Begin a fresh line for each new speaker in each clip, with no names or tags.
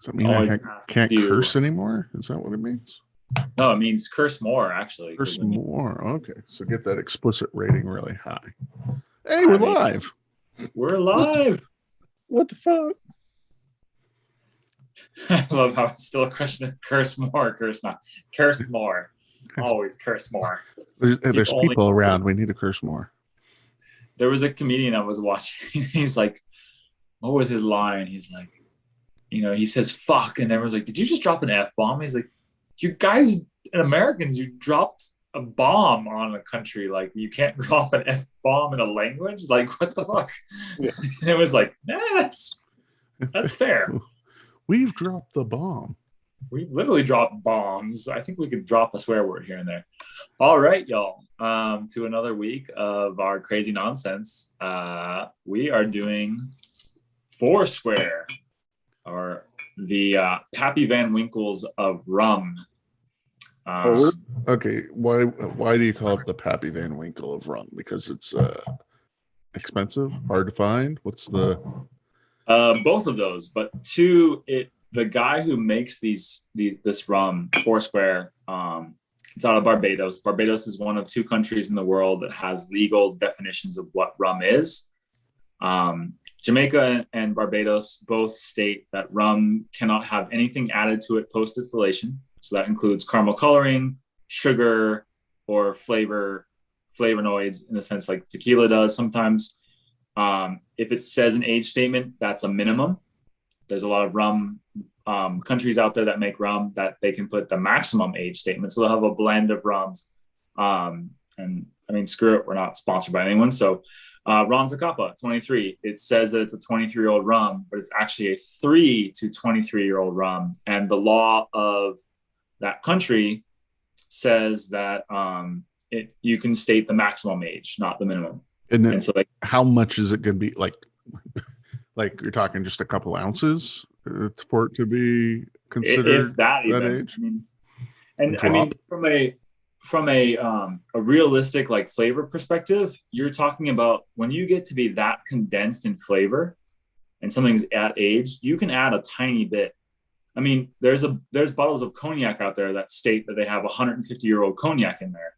Does that mean
Always
I
ask
can't
you.
curse anymore? Is that what it means?
No, it means curse more actually. Because
Curse
when you,
more. Okay. So get that explicit rating really high. Hey,
I
we're
mean,
live.
we're live.
What the fuck?
I love how it's still a question of curse more, curse not, curse more. Always curse more.
There's
People only.
people around. We need to curse more.
There was a comedian I was watching. He's like, what was his line? He's like, he says fuck, and everyone's like, did you just drop an F bomb? He's like, you guys, Americans, you dropped a bomb on a country. Like, you can't drop an F bomb in a language. Like, what the fuck?
Yeah.
And it was like, that's fair.
We've dropped the bomb.
We literally dropped bombs. I think we could drop a swear word here and there. All right, y'all. To another week of our crazy nonsense. We are doing Foursquare, or the Pappy Van Winkles of rum.
Okay, why do you call it the Pappy Van Winkle of rum? Because it's expensive, hard to find. What's the
both of those, but two, the guy who makes this rum, Foursquare, it's out of Barbados. Barbados is one of two countries in the world that has legal definitions of what rum is. Jamaica and Barbados both state that rum cannot have anything added to it post distillation. So that includes caramel coloring, sugar, or flavonoids, in a sense like tequila does sometimes. If it says an age statement, that's a minimum. There's a lot of rum countries out there that make rum that they can put the maximum age statement. So they'll have a blend of rums. And I mean, screw it, we're not sponsored by anyone. So Ron Zacapa, 23. It says that it's a 23-year-old rum, but it's actually a 3 to 23-year-old rum. And the law of that country says that you can state the maximum age, not the minimum.
And so, how much is it going to be? Like you're talking just a couple ounces for it to be considered
if that even,
age?
I mean, from a realistic like flavor perspective, you're talking about when you get to be that condensed in flavor and something's at age, you can add a tiny bit. I mean, there's bottles of cognac out there that state that they have 150-year-old cognac in there.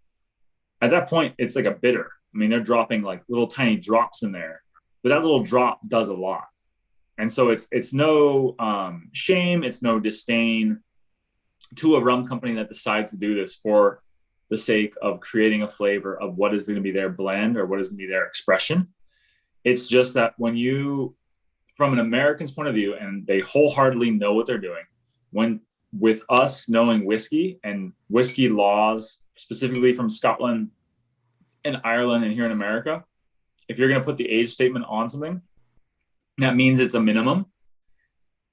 At that point, it's like a bitter. I mean, they're dropping like little tiny drops in there, but that little drop does a lot. And so it's no shame, it's no disdain to a rum company that decides to do this for the sake of creating a flavor of what is going to be their blend or what is going to be their expression. It's just that when you, from an American's point of view, and they wholeheartedly know what they're doing, when with us knowing whiskey and whiskey laws, specifically from Scotland and Ireland and here in America, if you're going to put the age statement on something, that means it's a minimum.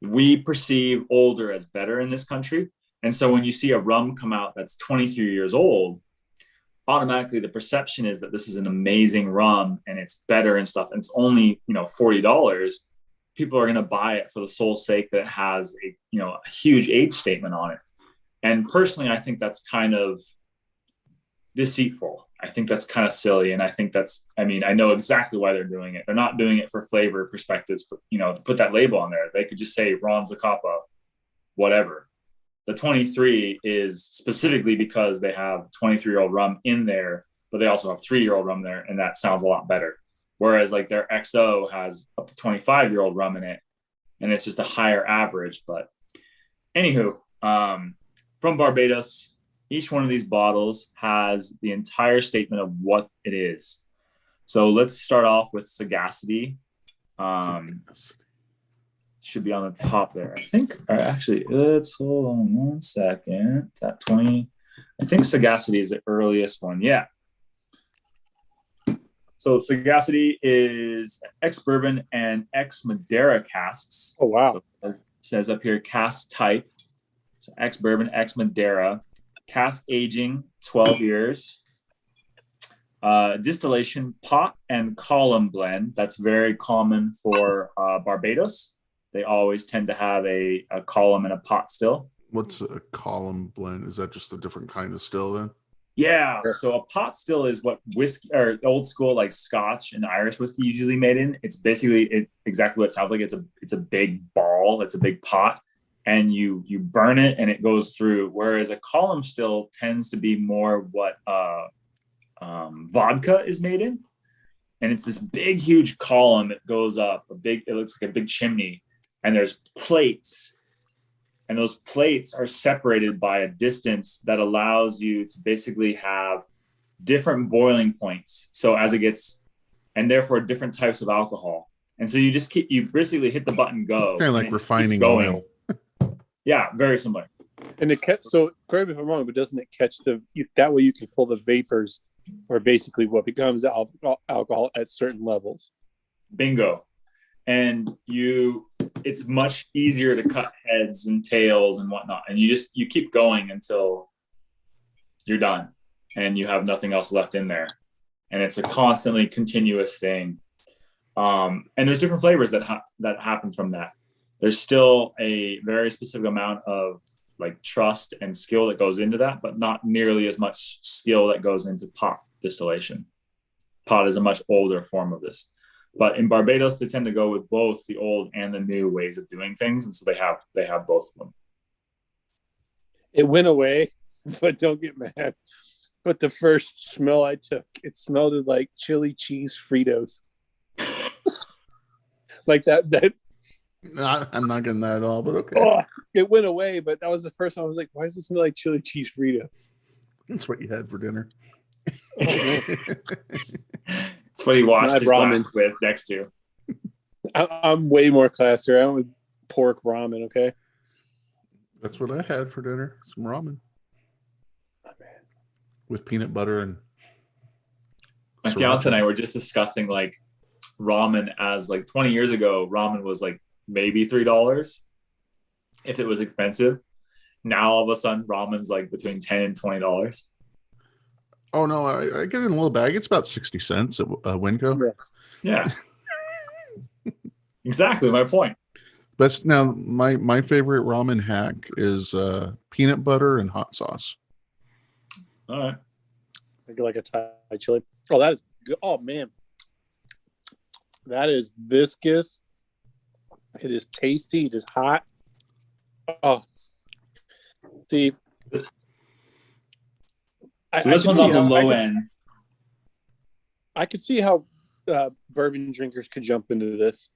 We perceive older as better in this country. And so when you see a rum come out that's 23 years old, automatically the perception is that this is an amazing rum and it's better and stuff. And it's only, $40. People are going to buy it for the sole sake that it has a huge age statement on it. And personally, I think that's kind of deceitful. I think that's kind of silly. And I think I know exactly why they're doing it. They're not doing it for flavor perspectives, but, to put that label on there, they could just say Ron Zacapa, whatever. The 23 is specifically because they have 23-year-old rum in there, but they also have 3-year-old rum there. And that sounds a lot better. Whereas like their XO has up to 25-year-old rum in it. And it's just a higher average. But anywho, from Barbados, each one of these bottles has the entire statement of what it is. So let's start off with Sagacity. Should be on the top there. I think, actually, let's hold on one second. That 20. I think Sagacity is the earliest one. Yeah. So Sagacity is ex-bourbon and ex-Madeira casks.
Oh, wow.
So it says up here, cask type. So ex-bourbon, ex-Madeira. Cask aging, 12 years. Distillation, pot and column blend. That's very common for Barbados. They always tend to have a column and a pot still.
What's a column blend? Is that just a different kind of still then?
Yeah. So a pot still is what whiskey or old school like Scotch and Irish whiskey usually made in. It's basically exactly what it sounds like. It's a big ball. It's a big pot. and you burn it and it goes through. Whereas a column still tends to be more what vodka is made in. And it's this big, huge column that goes up it looks like a big chimney, and there's plates, and those plates are separated by a distance that allows you to basically have different boiling points. So as it gets, and therefore different types of alcohol. And so you basically hit the button, go.
Kind of like refining oil.
Yeah, very similar.
And so correct me if I'm wrong, but doesn't it catch that way you can pull the vapors, or basically what becomes alcohol at certain levels?
Bingo. And it's much easier to cut heads and tails and whatnot. And you keep going until you're done and you have nothing else left in there. And it's a constantly continuous thing. And there's different flavors that happen from that. There's still a very specific amount of like trust and skill that goes into that, but not nearly as much skill that goes into pot distillation. Pot is a much older form of this. But in Barbados, they tend to go with both the old and the new ways of doing things. And so they have both of them.
It went away, but don't get mad. But the first smell I took, it smelled like chili cheese Fritos. Like that.
I'm not getting that at all, but okay.
Oh, it went away, but that was the first time I was like, why does it smell like chili cheese Fritos?
That's what you had for dinner.
It's what he washed his glass with next to.
I'm way more classier. I'm with pork ramen, okay?
That's what I had for dinner. Some ramen. Oh, man. With peanut butter and
my fiance and I were just discussing like ramen as like 20 years ago, ramen was like maybe $3 if it was expensive. Now all of a sudden ramen's like between $10 and $20.
Oh no, I get it in a little bag. It's about 60 cents at Winco.
Yeah. Exactly my point.
That's now my favorite ramen hack is peanut butter and hot sauce.
All right.
I get like a Thai chili. Oh, that is good. Oh man. That is viscous. It is tasty. It is hot. Oh, see.
So this one's on the low end.
I could see how bourbon drinkers could jump into this.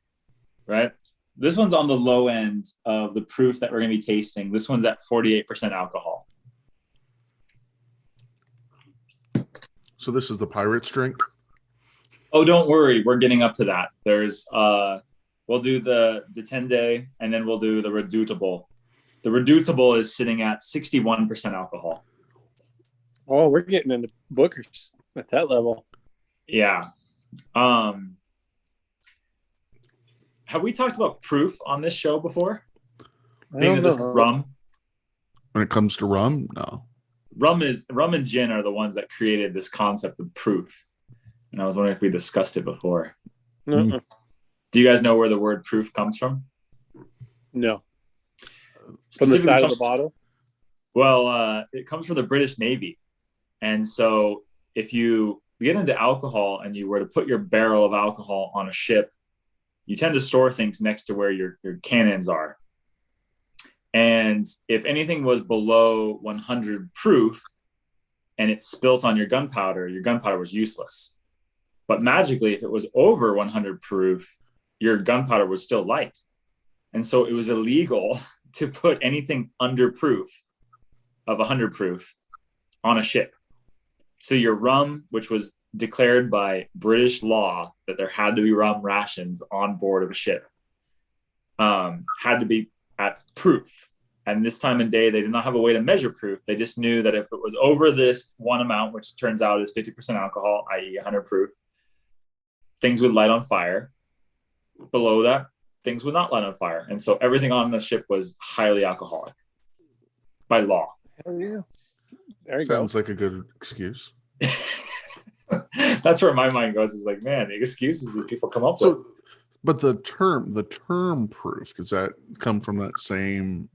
Right. This one's on the low end of the proof that we're going to be tasting. This one's at 48% alcohol.
So this is the Pirate's drink?
Oh, don't worry. We're getting up to that. There's we'll do the 10-day and then we'll do the Redoutable. The Redoutable is sitting at 61% alcohol.
Oh, we're getting into Bookers at that level.
Yeah. Have we talked about proof on this show before? Being that this is rum.
When it comes to rum, no.
Rum and gin are the ones that created this concept of proof. And I was wondering if we discussed it before.
Mm-mm.
Do you guys know where the word proof comes from?
No. From the side of the bottle?
Well, it comes from the British Navy. And so if you get into alcohol and you were to put your barrel of alcohol on a ship, you tend to store things next to where your cannons are. And if anything was below 100 proof and it spilt on your gunpowder was useless. But magically, if it was over 100 proof, your gunpowder was still light. And so it was illegal to put anything under proof of 100 proof on a ship. So your rum, which was declared by British law that there had to be rum rations on board of a ship, had to be at proof. And this time and day, they did not have a way to measure proof. They just knew that if it was over this one amount, which turns out is 50% alcohol, i.e. 100 proof, things would light on fire. Below that, things would not light on fire. And so everything on the ship was highly alcoholic by law.
Hell yeah. There you
Sounds like a good excuse.
That's where my mind goes, is like, man, the excuses that people come up with.
But the term proof, does that come from that same?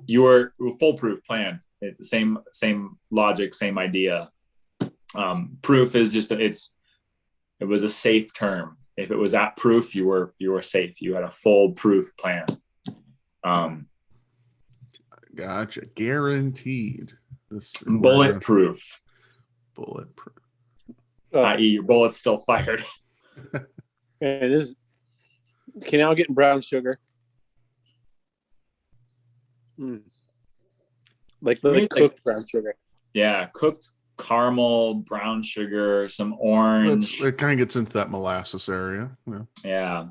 Your foolproof plan, same logic, same idea. Proof is just it was a safe term. If it was at proof, you were safe. You had a full proof plan.
Gotcha. Guaranteed. This
bulletproof.
Bulletproof.
I.e., your bullet's still fired.
It is. Okay, now I'm getting brown sugar. Like the cooked brown sugar.
Yeah, cooked caramel, brown sugar, some orange.
It kind of gets into that molasses area.
Yeah.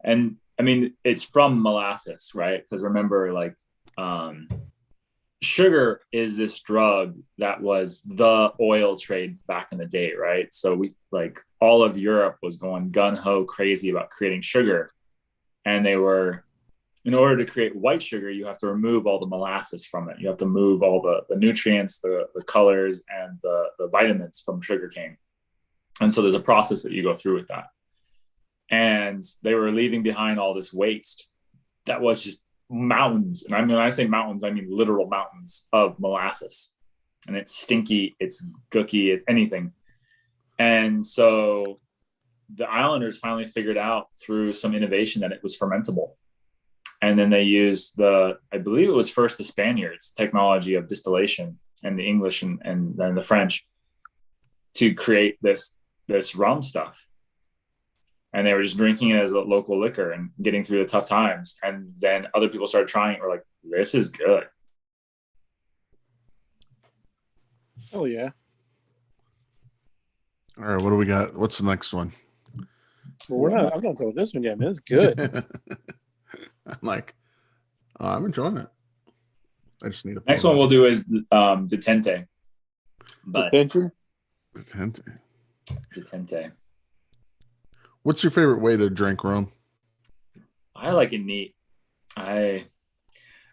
And I mean, it's from molasses, right? Because remember, like, sugar is this drug that was the oil trade back in the day, right? So we, like, all of Europe was going gun-ho crazy about creating sugar. And they were, in order to create white sugar, you have to remove all the molasses from it. You have to move all the nutrients, the colors, and the vitamins from sugarcane. And so there's a process that you go through with that. And they were leaving behind all this waste that was just mountains. And I mean, when I say mountains, I mean literal mountains of molasses. And it's stinky, it's gooky, anything. And so the islanders finally figured out through some innovation that it was fermentable. And then they used I believe it was first the Spaniards' technology of distillation and the English and then the French to create this rum stuff. And they were just drinking it as a local liquor and getting through the tough times. And then other people started trying it. Were like, this is good.
Oh, yeah.
All right, what do we got? What's the next one?
Well, I'm not done with this one yet, man. It's good.
I'm like, I'm enjoying it. I just need
Next one we'll do is Detente.
Detente.
What's your favorite way to drink rum?
I like it neat. I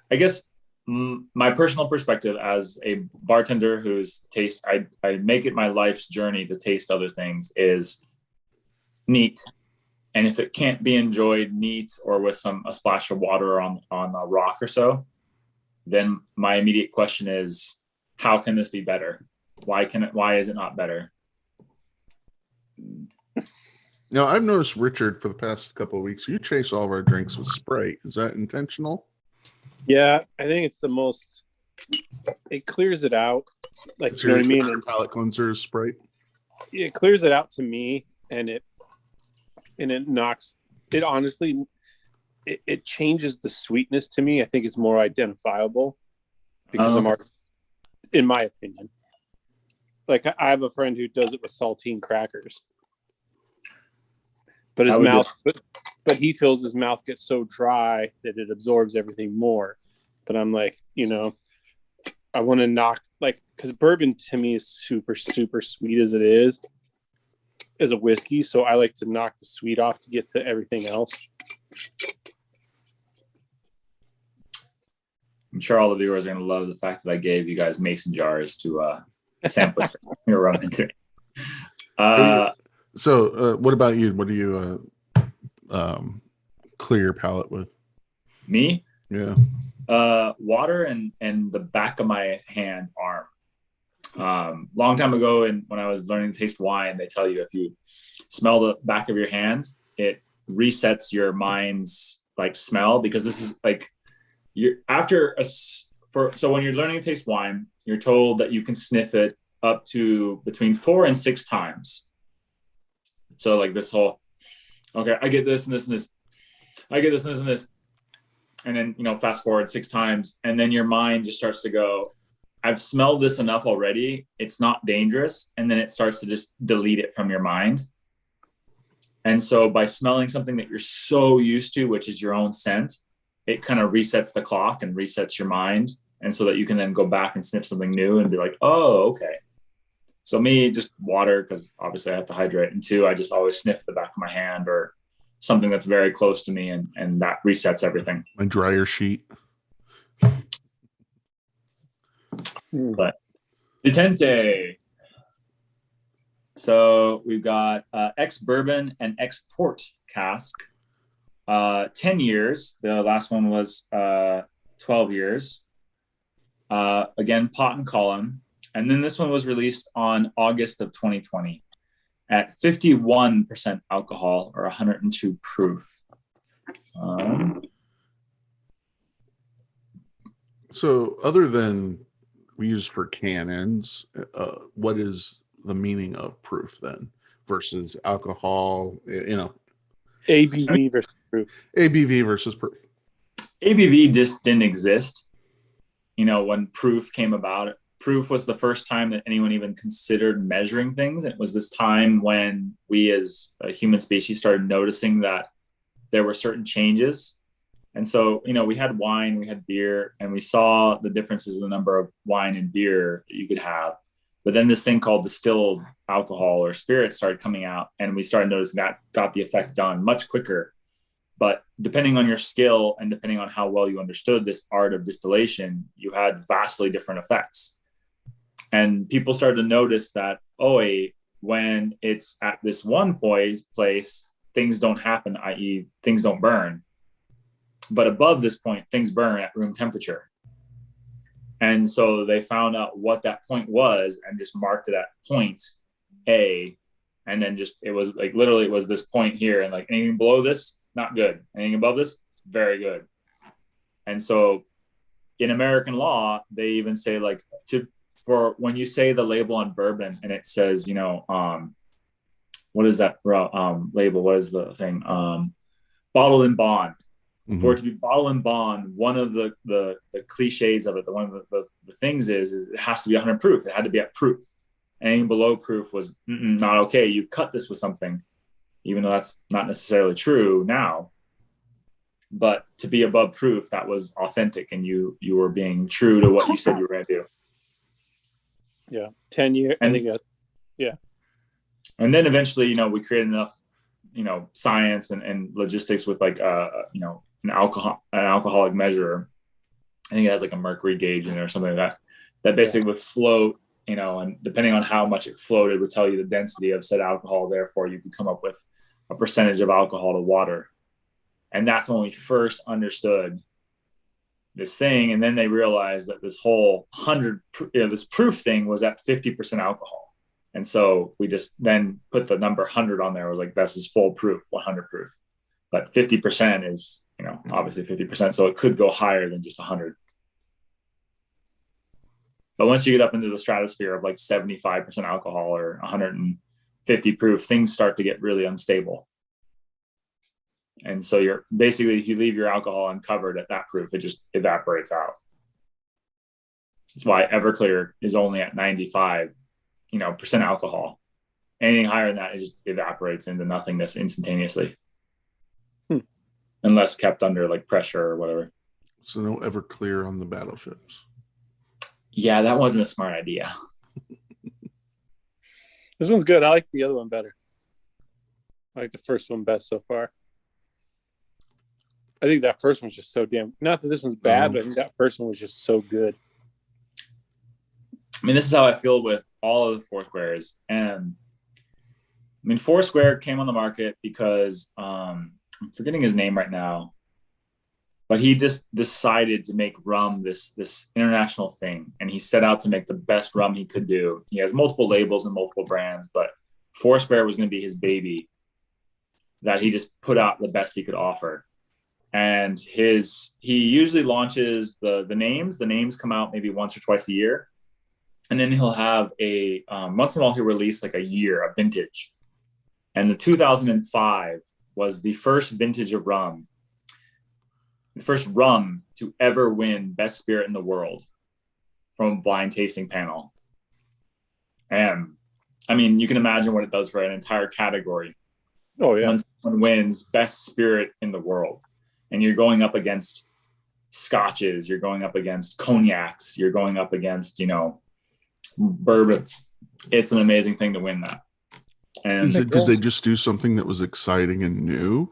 guess my personal perspective as a bartender who's I make it my life's journey to taste other things is neat. And if it can't be enjoyed neat or with a splash of water on a rock or so, then my immediate question is, how can this be better? Why is it not better?
Now, I've noticed, Richard, for the past couple of weeks, you chase all of our drinks with Sprite. Is that intentional?
Yeah, I think it's the most. It clears it out, like, you know what I mean.
And palate cleanser is Sprite.
It clears it out to me, and it knocks. It honestly, it changes the sweetness to me. I think it's more identifiable because in my opinion, like, I have a friend who does it with saltine crackers. But his mouth, but he feels his mouth gets so dry that it absorbs everything more. But I'm like, I want to knock, like, because bourbon to me is super, super sweet as it is, as a whiskey. So I like to knock the sweet off to get to everything else.
I'm sure all the viewers are going to love the fact that I gave you guys mason jars to sample your rum into.
So, what about you? What do you clear your palate with?
Me?
Yeah.
Water and the back of my hand, arm. Long time ago, and when I was learning to taste wine, they tell you if you smell the back of your hand, it resets your mind's, like, smell, because this is like so when you're learning to taste wine, you're told that you can sniff it up to between 4 and 6 times. So, like, this whole, okay, I get this and this and this. I get this and this and this. And then, fast forward 6 times. And then your mind just starts to go, I've smelled this enough already. It's not dangerous. And then it starts to just delete it from your mind. And so by smelling something that you're so used to, which is your own scent, it kind of resets the clock and resets your mind. And so that you can then go back and sniff something new and be like, oh, okay. So me, just water, because obviously I have to hydrate. And 2, I just always sniff the back of my hand or something that's very close to me, and that resets everything.
My dryer sheet.
But Detente. So we've got ex-bourbon and ex-port cask. 10 years. The last one was 12 years. Again, pot and column. And then this one was released on August of 2020 at 51% alcohol or 102 proof.
So other than we use for cannons, what is the meaning of proof then versus alcohol,
ABV versus proof.
ABV versus proof?
ABV just didn't exist. When proof came about, proof was the first time that anyone even considered measuring things. And it was this time when we as a human species started noticing that there were certain changes. And so, we had wine, we had beer, and we saw the differences in the number of wine and beer that you could have. But then this thing called distilled alcohol or spirits started coming out, and we started noticing that got the effect done much quicker. But depending on your skill and depending on how well you understood this art of distillation, you had vastly different effects. And people started to notice that, when it's at this one place, things don't happen, i.e. things don't burn. But above this point, things burn at room temperature. And so they found out what that point was and just marked it at point A. And then it was like, literally it was this point here. And like anything below this, not good. Anything above this, very good. And so in American law, they even say like for when you say the label on bourbon and it says, what is that label? What is the thing? Bottled in bond. Mm-hmm. For it to be bottled in bond, one of the cliches of it, one of the things is it has to be 100 proof. It had to be at proof. Anything below proof was not okay. You've cut this with something, even though that's not necessarily true now. But to be above proof, that was authentic, and you were being true to what you said you were going to do.
Yeah, 10 years. I think. Yeah.
And then eventually, we created enough, science and logistics with like, an alcoholic measure. I think it has like a mercury gauge in it or something like that basically would float, and depending on how much it floated would tell you the density of said alcohol. Therefore, you could come up with a percentage of alcohol to water. And that's when we first understood this thing. And then they realized that this whole this proof thing was at 50% alcohol. And so we just then put the number 100 on there. It was like, this is full proof, 100 proof. But 50% is, obviously 50%. So it could go higher than just 100. But once you get up into the stratosphere of like 75% alcohol or 150 proof, things start to get really unstable. And so you're basically, if you leave your alcohol uncovered at that proof, it just evaporates out. That's why Everclear is only at 95, percent alcohol. Anything higher than that, it just evaporates into nothingness instantaneously. Unless kept under like pressure or whatever.
So no Everclear on the battleships.
Yeah, that wasn't a smart idea.
This one's good. I like the other one better. I like the first one best so far. I think that first one's just so damn. Not that this one's bad, but I think that first one was just so good.
I mean, this is how I feel with all of the Foursquares. And I mean, Foursquare came on the market because I'm forgetting his name right now, but he just decided to make rum this international thing. And he set out to make the best rum he could do. He has multiple labels and multiple brands, but Foursquare was going to be his baby that he just put out the best he could offer. And he usually launches the names. The names come out maybe once or twice a year. And then he'll have once in a while he'll release like a vintage. And the 2005 was the first vintage of rum, the first rum to ever win best spirit in the world from a blind tasting panel. And I mean, you can imagine what it does for an entire category.
Oh yeah.
When someone wins best spirit in the world, and you're going up against scotches, you're going up against cognacs, you're going up against, bourbons. It's an amazing thing to win that. And
did they just do something that was exciting and new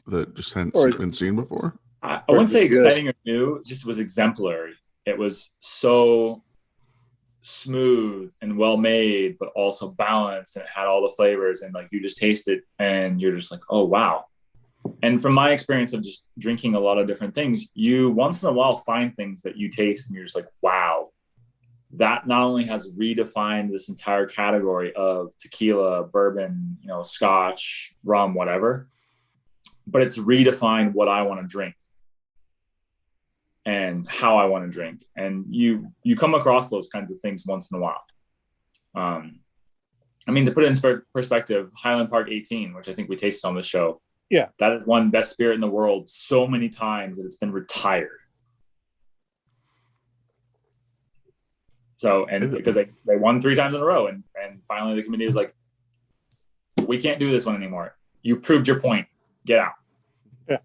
that just hadn't been seen before?
I wouldn't say exciting or new, just was exemplary. It was so smooth and well made, but also balanced, and it had all the flavors, and like you just taste it and you're just like, oh wow. And from my experience of just drinking a lot of different things, you once in a while find things that you taste and you're just like, wow, that not only has redefined this entire category of tequila, bourbon, scotch, rum, whatever, but it's redefined what I want to drink. and how I want to drink. And you come across those kinds of things once in a while. I mean, to put it in perspective, Highland Park 18, which I think we tasted on the show,
yeah,
that has won best spirit in the world so many times that it's been retired. So, and because they won 3 times in a row, and finally the committee was like, we can't do this one anymore. You proved your point. Get out.
Yeah.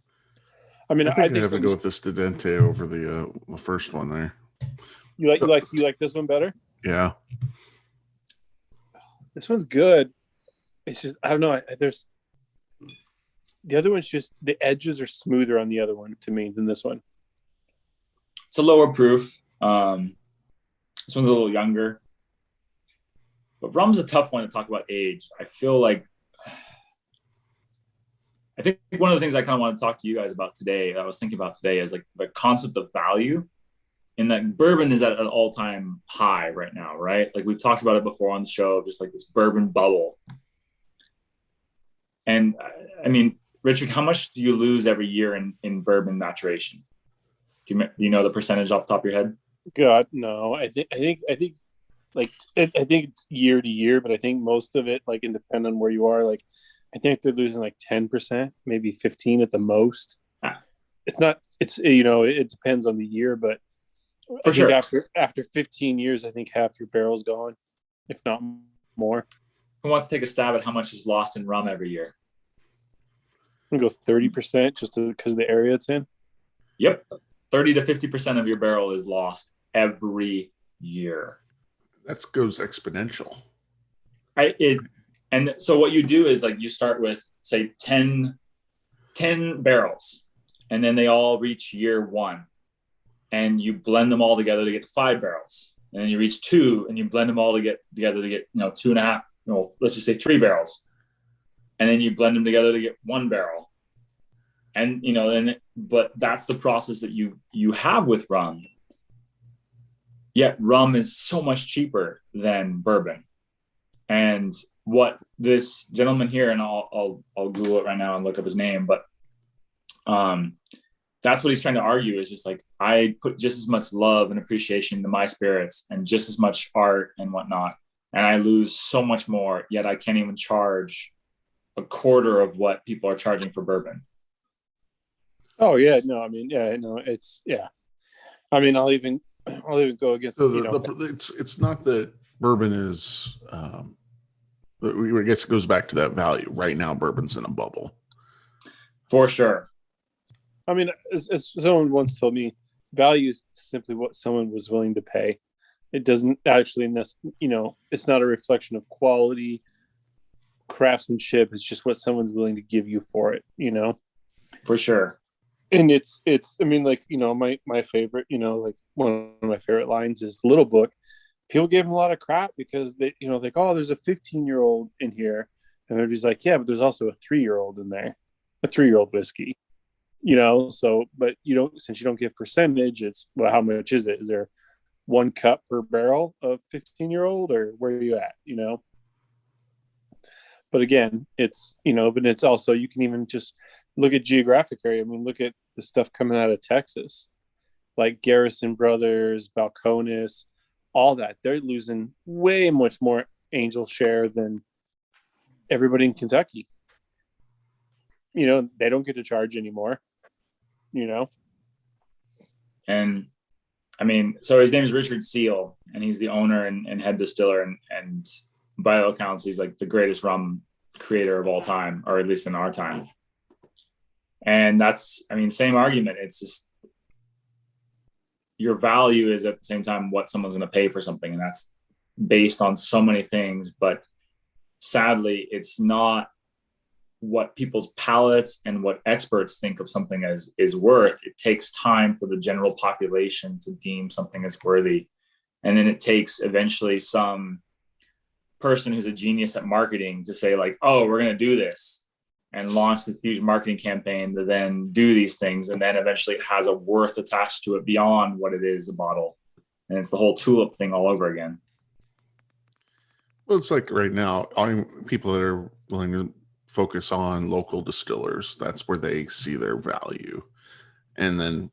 I mean,
I think I have to go with the Studente over the first one there.
You like this one better?
Yeah.
This one's good. It's just, I don't know. There's the other one's just, the edges are smoother on the other one to me than this one.
It's a lower proof. This one's a little younger. But rum's a tough one to talk about age. I feel like, I think one of the things I kind of want to talk to you guys about today, I was thinking about today, is like the concept of value. And that bourbon is at an all-time high right now, right? Like we've talked about it before on the show, just like this bourbon bubble. And I mean, Richard, how much do you lose every year in bourbon maturation? Do you know the percentage off the top of your head?
God, no. I think like I think it's year to year, but I think most of it, like, and depend on where you are, like I think they're losing like 10%, maybe 15 at the most. It's not. It's it depends on the year, but
for sure,
after 15 years, I think half your barrel's gone, if not more.
Who wants to take a stab at how much is lost in rum every year?
I'm gonna go 30% just because of the area it's in.
Yep, 30 to 50% of your barrel is lost every year.
That goes exponential.
And so what you do is like you start with say 10 barrels, and then they all reach year 1, and you blend them all together to get 5 barrels, and then you reach 2, and you blend them all together to get 2.5. Let's just say 3 barrels, and then you blend them together to get 1 barrel, and but that's the process that you have with rum. Yet rum is so much cheaper than bourbon, and what this gentleman here, and I'll Google it right now and look up his name, but that's what he's trying to argue, is just like, I put just as much love and appreciation into my spirits and just as much art and whatnot, and I lose so much more, yet I can't even charge a quarter of what people are charging for bourbon.
Oh yeah, no, I mean, yeah, no, it's, yeah. I mean, I'll even go against.
So it's not that bourbon is. I guess it goes back to that value. Right now, bourbon's in a bubble.
For sure.
I mean, as someone once told me, value is simply what someone was willing to pay. It doesn't actually, it's not a reflection of quality, craftsmanship. It's just what someone's willing to give you for it,
For sure.
And it's, I mean, like, my favorite, like one of my favorite lines is Little Book. People gave him a lot of crap because they, like, oh, there's a 15-year-old in here. And everybody's like, yeah, but there's also a 3-year-old in there, a 3-year-old whiskey, so, but since you don't give percentage, it's, well, how much is it? Is there 1 cup per barrel of 15-year-old, or where are you at, But again, it's, but it's also, you can even just look at geographic area. I mean, look at the stuff coming out of Texas, like Garrison Brothers, Balcones, all that. They're losing way much more Angel share than everybody in Kentucky. They don't get to charge anymore,
And I mean, so his name is Richard Seal, and he's the owner and head distiller, and by all accounts, he's like the greatest rum creator of all time, or at least in our time. And that's, I mean, same argument. It's just your value is at the same time what someone's going to pay for something, and that's based on so many things. But sadly, it's not what people's palates and what experts think of something as is worth. It takes time for the general population to deem something as worthy, and then it takes eventually some person who's a genius at marketing to say like, oh, we're going to do this, and launch this huge marketing campaign to then do these things. And then eventually it has a worth attached to it beyond what it is, a bottle. And it's the whole tulip thing all over again.
Well, it's like right now, people that are willing to focus on local distillers, that's where they see their value. And then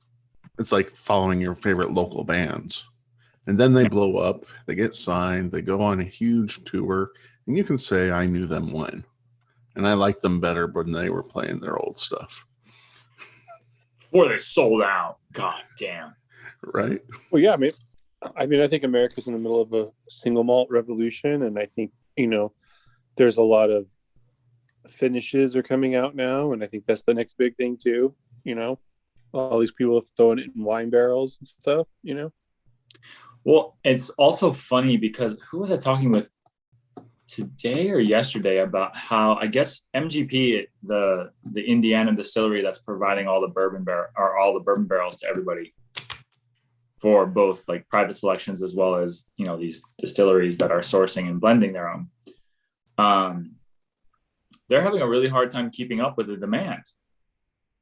It's like following your favorite local bands. And then they blow up, they get signed, they go on a huge tour, and you can say, I knew them when. And I liked them better when they were playing their old stuff.
Before they sold out. God damn.
Right?
Well, yeah, I think America's in the middle of a single malt revolution, and I think, there's a lot of finishes are coming out now, and I think that's the next big thing too. All these people throwing it in wine barrels and stuff.
Well, it's also funny because who was I talking with today or yesterday about how I guess MGP, the Indiana distillery that's providing all the bourbon barrels to everybody for both like private selections as well as these distilleries that are sourcing and blending their own. They're having a really hard time keeping up with the demand.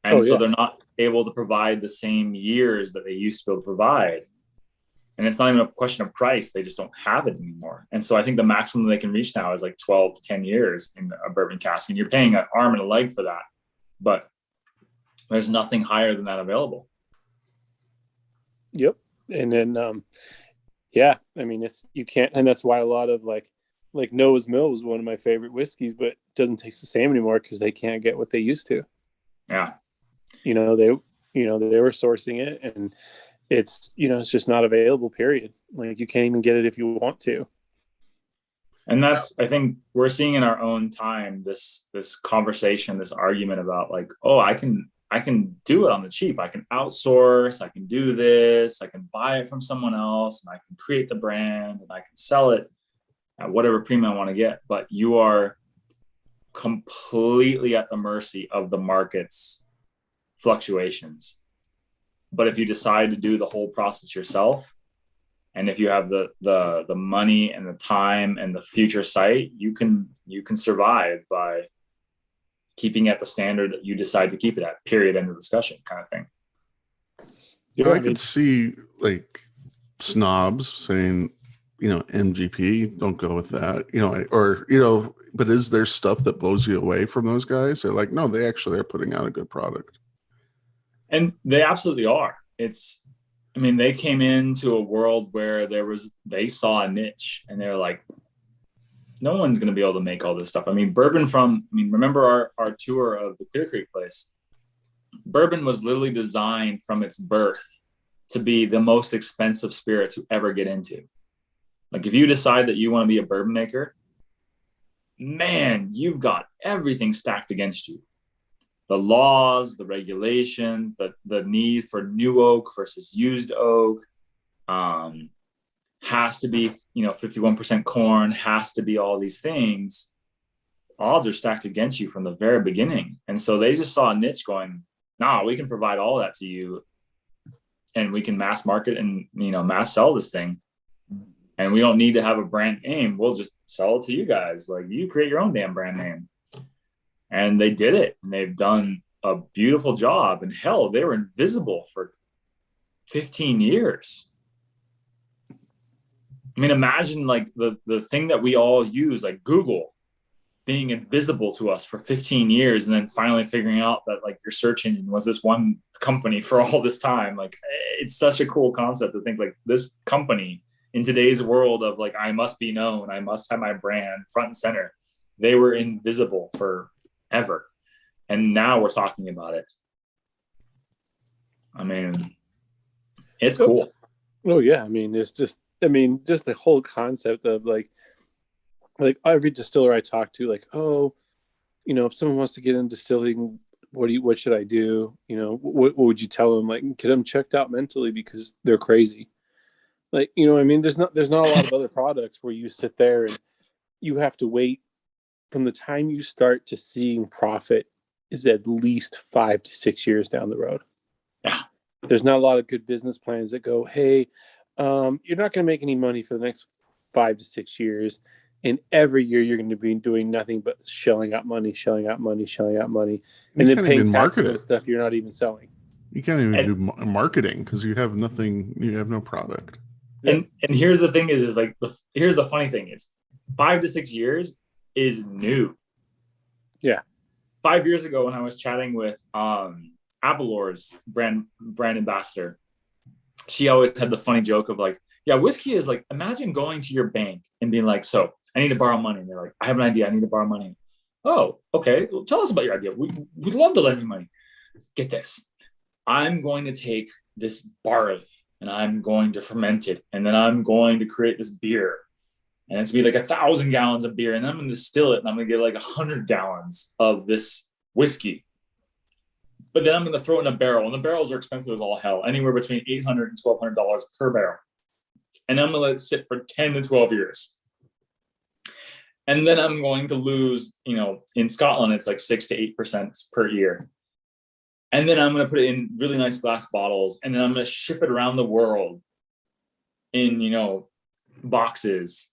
And so they're not able to provide the same years that they used to be able to provide. And it's not even a question of price. They just don't have it anymore. And so I think the maximum they can reach now is like 12 to 10 years in a bourbon cask. And you're paying an arm and a leg for that. But there's nothing higher than that available.
Yep. And then, you can't, and that's why a lot of like Noah's Mill was one of my favorite whiskeys, but it doesn't taste the same anymore because they can't get what they used to.
Yeah.
They were sourcing it, and it's just not available, period. Like you can't even get it if you want to.
And that's, I think we're seeing in our own time, this conversation, this argument about like, oh, I can do it on the cheap. I can outsource, I can do this, I can buy it from someone else, and I can create the brand and I can sell it at whatever premium I want to get. But you are completely at the mercy of the market's fluctuations. But if you decide to do the whole process yourself, and if you have the money and the time and the future sight, you can survive by keeping at the standard that you decide to keep it at, period, end of discussion kind of thing.
I could see like snobs saying, MGP, don't go with that, but is there stuff that blows you away from those guys? They're like, no, they actually are putting out a good product.
And they absolutely are. They came into a world where they saw a niche and they're like, no one's going to be able to make all this stuff. Remember our tour of the Clear Creek place? Bourbon was literally designed from its birth to be the most expensive spirit to ever get into. Like if you decide that you want to be a bourbon maker, man, you've got everything stacked against you. The laws, the regulations, the need for new oak versus used oak, has to be, 51% corn, has to be all these things. Odds are stacked against you from the very beginning. And so they just saw a niche going, we can provide all that to you and we can mass market and, mass sell this thing. And we don't need to have a brand name. We'll just sell it to you guys. Like you create your own damn brand name. And they did it. And they've done a beautiful job. And hell, they were invisible for 15 years. Imagine like the thing that we all use, like Google, being invisible to us for 15 years. And then finally figuring out that like your search engine was this one company for all this time. Like it's such a cool concept to think like this company in today's world of like, I must be known, I must have my brand front and center. They were invisible forever. And now we're talking about it. It's cool.
Oh yeah. It's just, just the whole concept of like every distiller I talk to, like, if someone wants to get into distilling, what should I do? What would you tell them? Like, get them checked out mentally because they're crazy. Like, there's not a lot of other products where you sit there and you have to wait from the time you start to seeing profit is at least 5 to 6 years down the road.
Yeah.
There's not a lot of good business plans that go, hey, you're not going to make any money for the next 5 to 6 years. And every year you're going to be doing nothing but shelling out money. And then paying taxes and stuff you're not even selling.
You can't even do marketing because you have nothing, you have no product.
And here's the thing is like, here's the funny thing is 5 to 6 years is new.
Yeah.
5 years ago when I was chatting with Abalor's brand ambassador, she always had the funny joke of like, yeah, whiskey is like, imagine going to your bank and being like, so I need to borrow money. And they're like, I have an idea. I need to borrow money. Oh, okay. Well, tell us about your idea. We'd love to lend you money. Get this. I'm going to take this barley and I'm going to ferment it. And then I'm going to create this beer. And it's going to be like 1,000 gallons of beer. And then I'm going to distill it and I'm going to get like 100 gallons of this whiskey. But then I'm going to throw it in a barrel. And the barrels are expensive as all hell, anywhere between $800 and $1,200 per barrel. And I'm going to let it sit for 10 to 12 years. And then I'm going to lose, in Scotland, it's like 6 to 8% per year. And then I'm going to put it in really nice glass bottles. And then I'm going to ship it around the world in, boxes,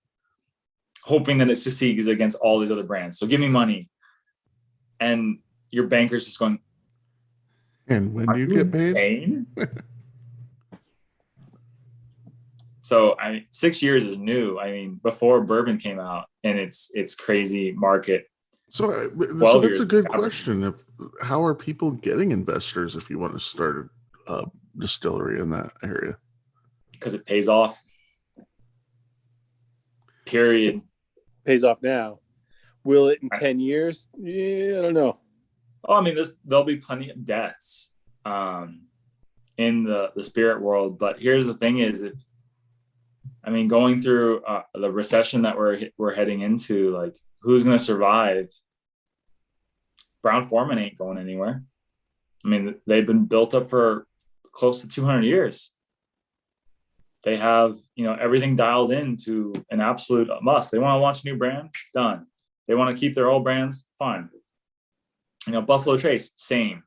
hoping that it succeeds against all these other brands. So give me money. And your banker's just going,
and when do you get
insane? Paid? So 6 years is new. I mean, before bourbon came out, and it's crazy market.
So that's a good question. How are people getting investors if you want to start a distillery in that area?
Because it pays off. Period.
Pays off now. Will it in 10 years? Yeah, I don't know.
Oh, I mean, there'll be plenty of deaths in the spirit world. But here's the thing is, going through the recession that we're heading into, like, who's going to survive? Brown-Forman ain't going anywhere. I mean, they've been built up for close to 200 years. They have, everything dialed into an absolute must. They want to launch a new brand, done. They want to keep their old brands, fine. Buffalo Trace, same.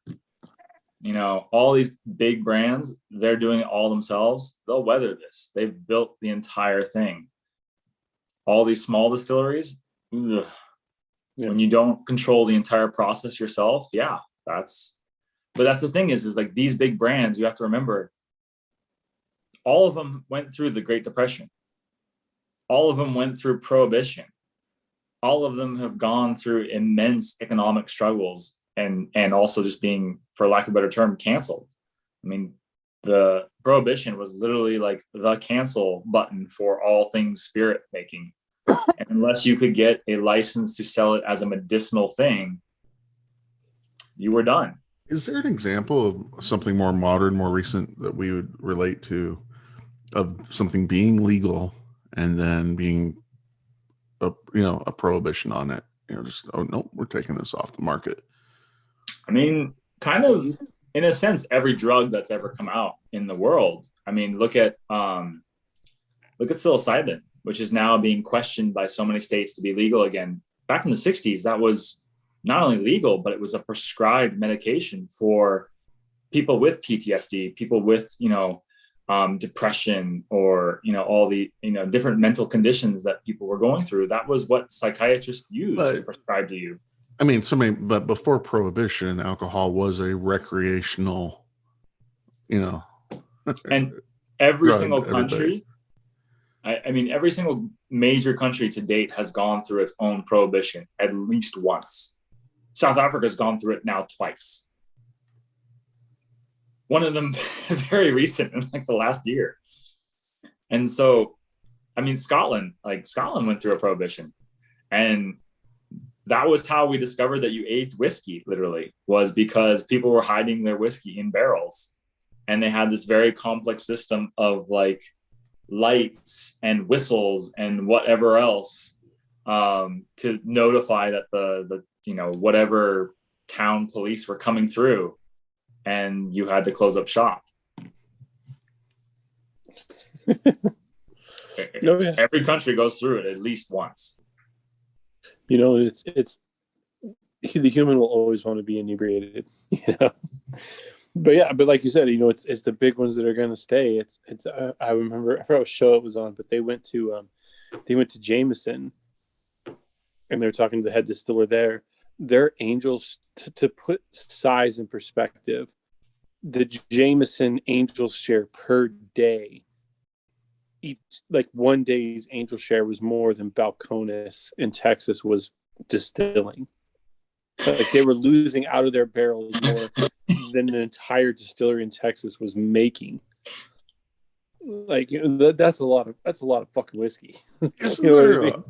All these big brands, they're doing it all themselves. They'll weather this. They've built the entire thing. All these small distilleries, ugh. Yeah. When you don't control the entire process yourself, yeah, but that's the thing is like these big brands, you have to remember, all of them went through the Great Depression. All of them went through Prohibition. All of them have gone through immense economic struggles and also just being, for lack of a better term, canceled. I mean, the Prohibition was literally like the cancel button for all things spirit making. And unless you could get a license to sell it as a medicinal thing, you were done.
Is there an example of something more modern, more recent that we would relate to, of something being legal and then being a prohibition on it? Just, oh no, we're taking this off the market.
I mean, kind of in a sense, every drug that's ever come out in the world. I mean, look at psilocybin, which is now being questioned by so many states to be legal again. Back in the 60s, that was not only legal, but it was a prescribed medication for people with PTSD, people with, depression, or, all the, different mental conditions that people were going through. That was what psychiatrists used to prescribe to you.
I mean, but before Prohibition, alcohol was a recreational,
and every single country, every single major country to date has gone through its own prohibition at least once. South Africa's gone through it now twice. One of them very recent, in like the last year. And so, Scotland went through a prohibition. And that was how we discovered that you aged whiskey, literally, was because people were hiding their whiskey in barrels. And they had this very complex system of like lights and whistles and whatever else to notify that the whatever town police were coming through, and you had to close up shop. Every country goes through it at least once.
It's the human will always want to be inebriated, But like you said, it's the big ones that are going to stay. It's I remember, I forgot what show it was on, but they went to Jameson, and they were talking to the head distiller there. Their Angels, to put size in perspective, the Jameson Angel share per day, each, like one day's Angel share was more than Balcones in Texas was distilling. Like they were losing out of their barrels more than an entire distillery in Texas was making. Like that's a lot of fucking whiskey.
Isn't
You know
there
what I mean?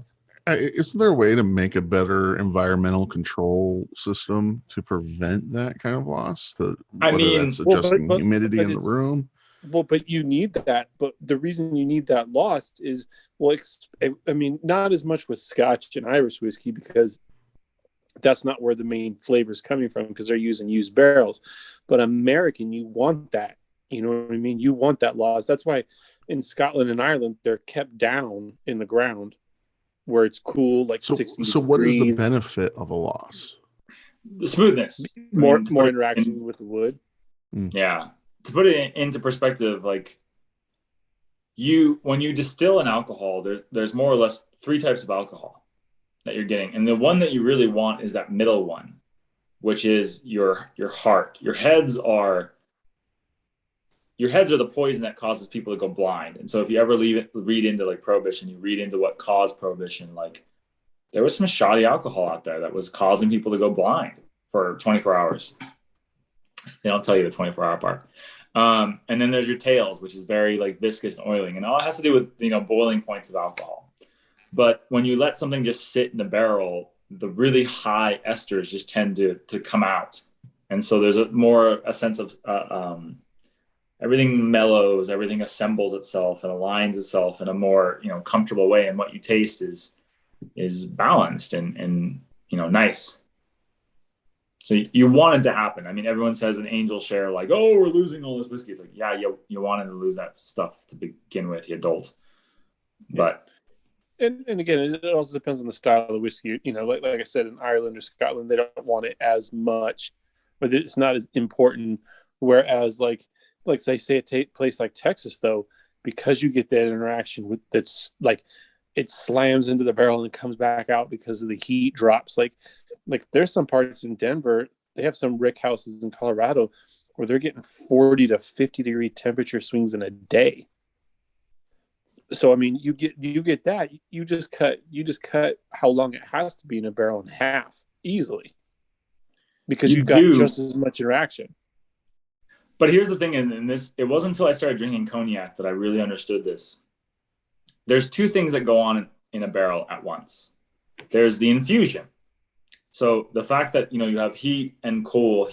isn't there a way to make a better environmental control system to prevent that kind of loss?
I
Whether
mean,
that's adjusting humidity in the
it's
room.
well, but you need that. But the reason you need that loss is, well, I mean, not as much with Scotch and Irish whiskey because that's not where the main flavor is coming from because they're using used barrels. But American, you want that. You know what I mean? You want that loss. That's why in Scotland and Ireland they're kept down in the ground where it's cool, like 60
So what is the
degrees.
benefit of a loss?
the smoothness,
More interaction with the wood.
Yeah, to put it into perspective, like when you distill an alcohol, there's more or less three types of alcohol that you're getting, and the one that you really want is that middle one, which is your heart. Your heads are the poison that causes people to go blind. And so if you ever read into like prohibition, you read into what caused prohibition, like there was some shoddy alcohol out there that was causing people to go blind for 24 hours. They don't tell you the 24-hour part. And then there's your tails, which is very like viscous and oiling, and all it has to do with, boiling points of alcohol. But when you let something just sit in the barrel, the really high esters just tend to come out. And so there's a sense of everything mellows, everything assembles itself and aligns itself in a more, comfortable way. And what you taste is balanced and nice. So you want it to happen. I mean, everyone says an angel share, like, oh, we're losing all this whiskey. It's like, yeah, you wanted to lose that stuff to begin with, you adult. But
and again, it also depends on the style of the whiskey. Like I said, in Ireland or Scotland, they don't want it as much, but it's not as important. Whereas, like they say, a place like Texas, though, because you get that interaction with that's like it slams into the barrel and comes back out because of the heat drops. Like there's some parts in Denver, they have some rick houses in Colorado where they're getting 40 to 50 degree temperature swings in a day. So I mean, you get that. You just cut how long it has to be in a barrel in half easily because you've got just as much interaction.
But here's the thing, and this, it wasn't until I started drinking cognac that I really understood this. There's two things that go on in a barrel at once. There's the infusion. So the fact that, you have heat and cool,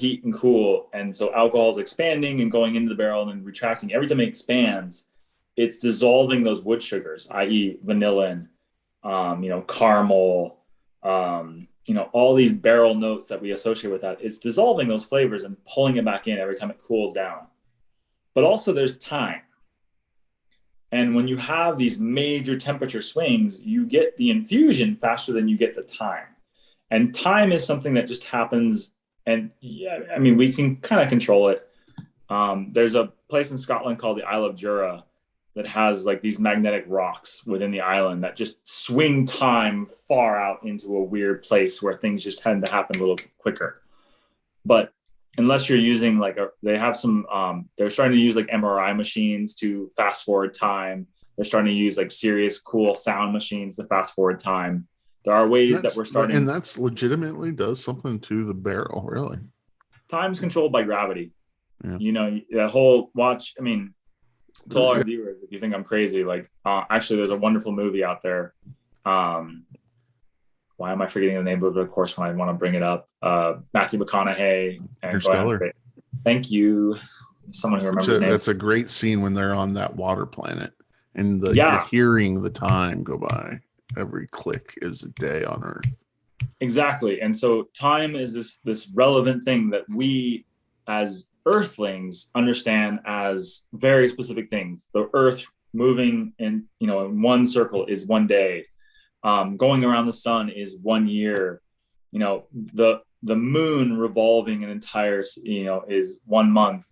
and so alcohol is expanding and going into the barrel and retracting. Every time it expands, it's dissolving those wood sugars, i.e. vanillin, caramel, all these barrel notes that we associate with that. It's dissolving those flavors and pulling it back in every time it cools down. But also there's time. And when you have these major temperature swings, you get the infusion faster than you get the time. And time is something that just happens. And yeah, I mean, we can kind of control it. There's a place in Scotland called the Isle of Jura that has like these magnetic rocks within the island that just swing time far out into a weird place where things just tend to happen a little quicker. But unless you're using they have some, they're starting to use like MRI machines to fast forward time. They're starting to use like serious cool sound machines to fast forward time. There are ways that we're starting.
And that's legitimately does something to the barrel, really.
Time's controlled by gravity. Yeah. The whole watch, I mean, to all our viewers, if you think I'm crazy, actually there's a wonderful movie out there. Why am I forgetting the name of it, of course, when I want to bring it up? Matthew McConaughey and
Interstellar.
Thank you. Someone who remembers his name.
That's a great scene when they're on that water planet and you're hearing the time go by. Every click is a day on Earth.
Exactly. And so time is this relevant thing that we as Earthlings understand as very specific things. The Earth moving in one circle is 1 day. Going around the sun is 1 year. The moon revolving an entire is 1 month.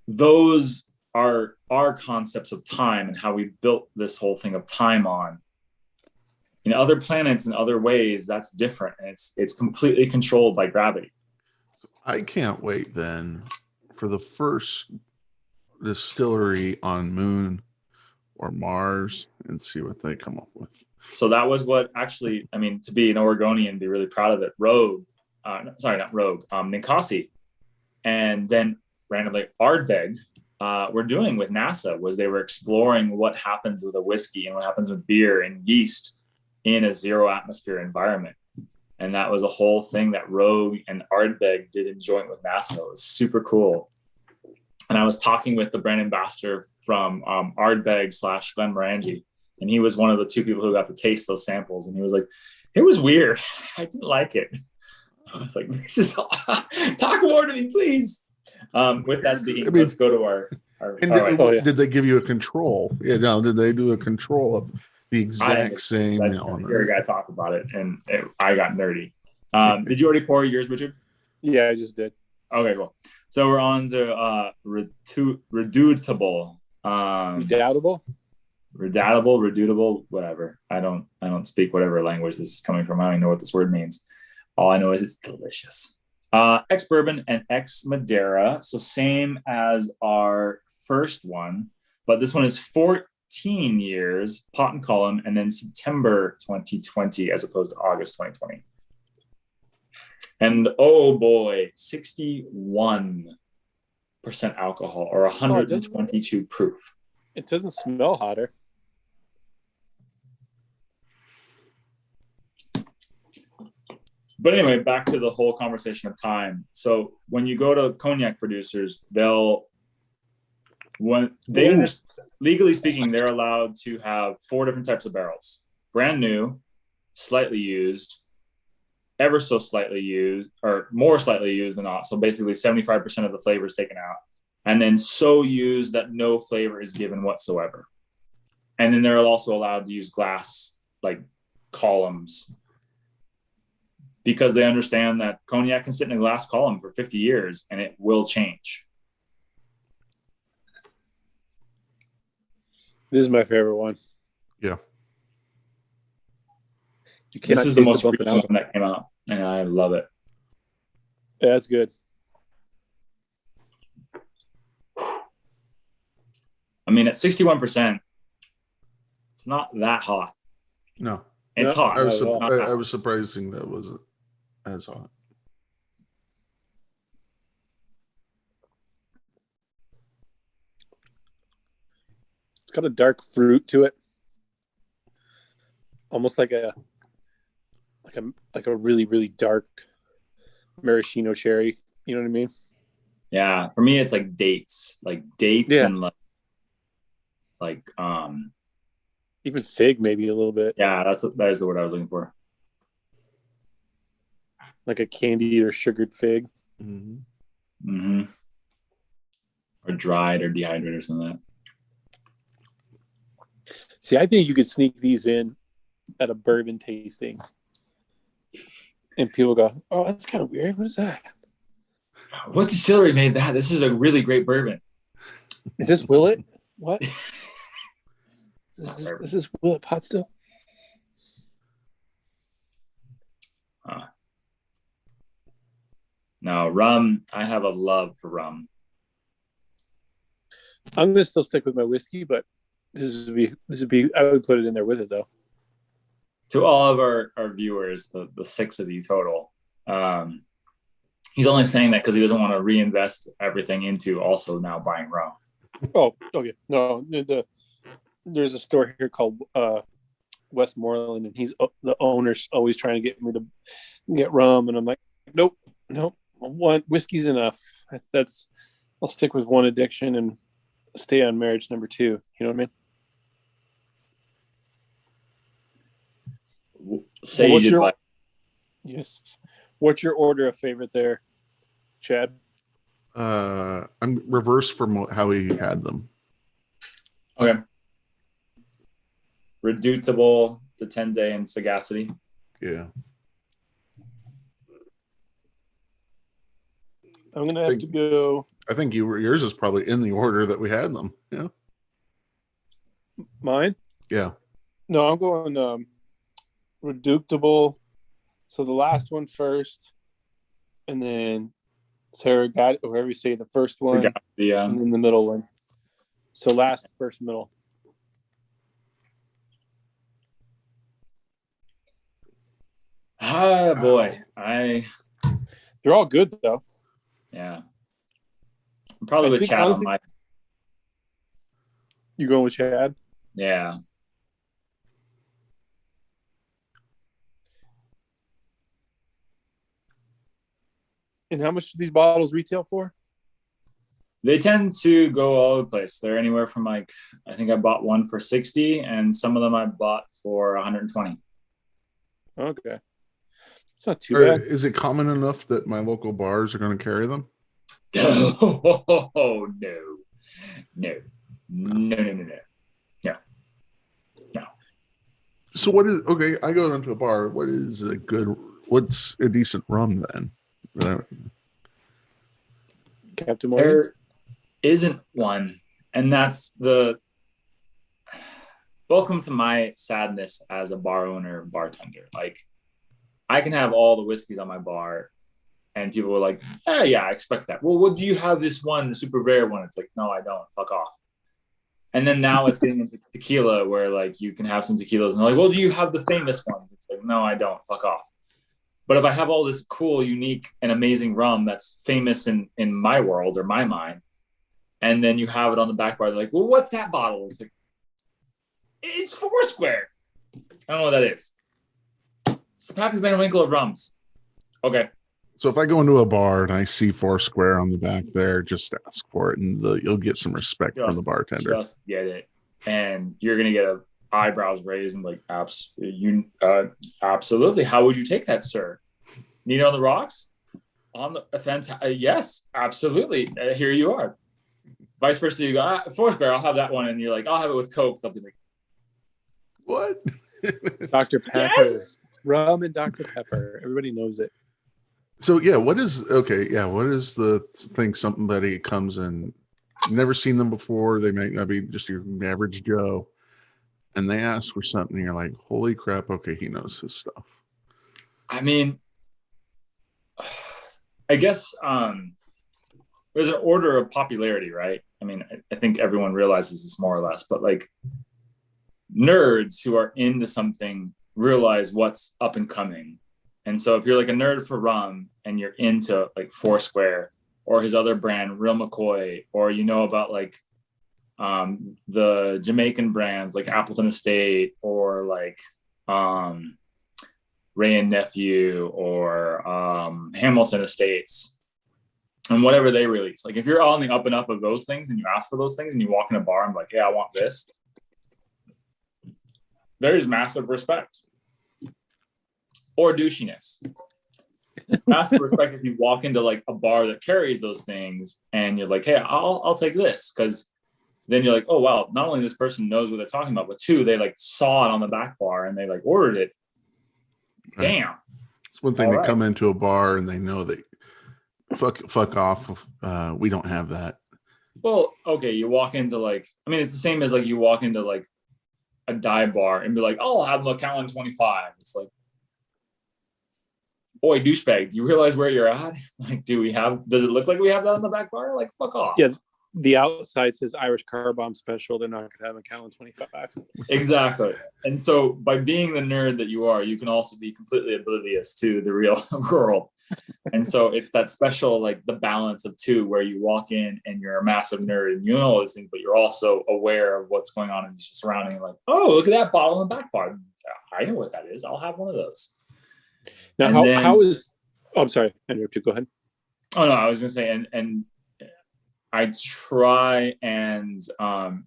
Those are our concepts of time and how we built this whole thing of time on. In other planets and other ways, that's different, and it's completely controlled by gravity.
I can't wait then for the first distillery on Moon or Mars and see what they come up with.
So that was what actually, I mean, to be an Oregonian, be really proud of it. Ninkasi, and then randomly Ardbeg were doing with NASA was they were exploring what happens with a whiskey and what happens with beer and yeast in a zero atmosphere environment. And that was a whole thing that Rogue and Ardbeg did in joint with NASA. It was super cool. And I was talking with the brand ambassador from Ardbeg / Glenmorangie, and he was one of the two people who got to taste those samples. And he was like, it was weird. I didn't like it. I was like, this is talk more to me, please. With that speaking, let's go to our
did they give you a control? Yeah, no, did they do a control of the exact same element?
Here, I got to talk about it, and I got nerdy. Did you already pour yours, Richard?
Yeah, I just did.
Okay, cool. So we're on to redoutable. Redoutable, whatever. I don't speak whatever language this is coming from. I don't even know what this word means. All I know is it's delicious. Ex-bourbon and ex-Madeira. So same as our first one, but this one is 14 years, pot and column, and then September 2020 as opposed to August 2020. And oh boy, 61% alcohol or 122 proof.
It doesn't smell hotter.
But anyway, back to the whole conversation of time. So when you go to cognac producers, legally speaking, they're allowed to have 4 different types of barrels: brand new, slightly used, ever so slightly used, or more slightly used than not. So basically 75% of the flavor is taken out, and then so used that no flavor is given whatsoever. And then they're also allowed to use glass, like columns, because they understand that cognac can sit in a glass column for 50 years and it will change.
This is my favorite one.
Yeah.
This is the most recent one that came out, and I love it.
Yeah, that's good.
I mean, at 61%, it's not that hot.
No.
It's hot.
I was surprising that wasn't as hot.
It's got a dark fruit to it, almost like a really, really dark maraschino cherry. You know what I mean?
Yeah, for me, it's like dates,
yeah.
And like
even fig, maybe a little bit.
Yeah, that is the word I was looking for.
Like a candied or sugared fig.
Mm-hmm. Mm-hmm. Or dried or dehydrated or something like that.
See, I think you could sneak these in at a bourbon tasting. And people go, oh, that's kind of weird. What is that?
What distillery made that? This is a really great bourbon.
Is this Willet? What? This is Willet pot still?
No, rum. I have a love for rum.
I'm going to still stick with my whiskey, but this would be. I would put it in there with it though.
To all of our viewers, the 6 of you total, he's only saying that because he doesn't want to reinvest everything into also now buying rum.
Oh, okay. No, there's a store here called Westmoreland, and he's the owner's always trying to get me to get rum, and I'm like, nope. One whiskey's enough. That's I'll stick with one addiction and stay on marriage number 2. You know what I mean? Yes. What's your order of favorite there, Chad?
I'm reverse from how he had them.
Okay. Redoutable, the 10-day, and Sagacity.
Yeah.
I'm gonna have to go.
I think yours is probably in the order that we had them. Yeah.
Mine?
Yeah.
No, I'm going Redoutable. So the last one first, and then Sarah got whoever you say the first one, and then the middle one. So last, first, middle.
Ah, boy,
They're all good though.
Yeah, I'm probably with Chad on my
You going with Chad?
Yeah.
And how much do these bottles retail for?
They tend to go all over the place. They're anywhere from like, I think I bought one for 60 and some of them I bought for 120.
Okay. It's not too bad.
Is it common enough that my local bars are going to carry them?
Oh, no. No. No, no, no, no. No. No.
So what is, okay, I go into a bar. What's a decent rum then?
Captain Morgan?
There isn't one. And that's the welcome to my sadness as a bar owner, bartender. Like, I can have all the whiskeys on my bar, and people were like, yeah, I expect that. Well, what do you have this one, the super rare one? It's like, no, I don't. Fuck off. And then now it's getting into tequila where like you can have some tequilas and they're like, well, do you have the famous ones? It's like, no, I don't. Fuck off. But if I have all this cool, unique, and amazing rum that's famous in my world or my mind, and then you have it on the back bar, they're like, well, what's that bottle? It's like, it's Foursquare. I don't know what that is. It's the Pappy Van Winkle of rums. Okay.
So if I go into a bar and I see Foursquare on the back there, just ask for it, and you'll get some respect from the bartender.
Just get it, and you're gonna get eyebrows raised and like, absolutely. How would you take that, sir? Need it on the rocks? On the fence? Yes, absolutely. Here you are. Vice versa, you go, Foursquare, I'll have that one, and you're like, I'll have it with Coke. They'll be like,
what?
Dr. Pepper. Yes! Rum and Dr. Pepper. Everybody knows it.
So yeah, what is the thing? Somebody comes in, never seen them before. They might not be just your average Joe, and they ask for something. And you're like, holy crap! Okay, he knows his stuff.
I mean, I guess there's an order of popularity, right? I mean, I think everyone realizes this more or less, but like nerds who are into something realize what's up and coming. And so if you're like a nerd for rum and you're into like Foursquare or his other brand, Real McCoy, or you know about like the Jamaican brands like Appleton Estate or like Ray and Nephew or Hamilton Estates and whatever they release. Like if you're on the up and up of those things and you ask for those things and you walk in a bar and like, yeah, I want this. There's massive respect. Or douchiness. Massive respect if you walk into like a bar that carries those things and you're like, hey, I'll take this, because then you're like, oh wow, not only this person knows what they're talking about, but two, they like saw it on the back bar and they like ordered it.
Right.
Damn.
It's one thing to come into a bar and they know that fuck off. We don't have that.
Well, okay, you walk into like, I mean, it's the same as like you walk into like a dive bar and be like, oh, I'll have Macallan 25. It's like, boy, douchebag, do you realize where you're at? Like, does it look like we have that on the back bar? Like, fuck off.
Yeah, the outside says Irish Car Bomb Special. They're not going to have Macallan 25.
Exactly. And so by being the nerd that you are, you can also be completely oblivious to the real world. And so it's that special, like the balance of two, where you walk in and you're a massive nerd and you know all these things, but you're also aware of what's going on in your surrounding. Like, oh, look at that bottle in the back bar. I know what that is. I'll have one of those.
Now, I'm sorry, I interrupted you. Go ahead.
Oh no, I was going to say, and I try and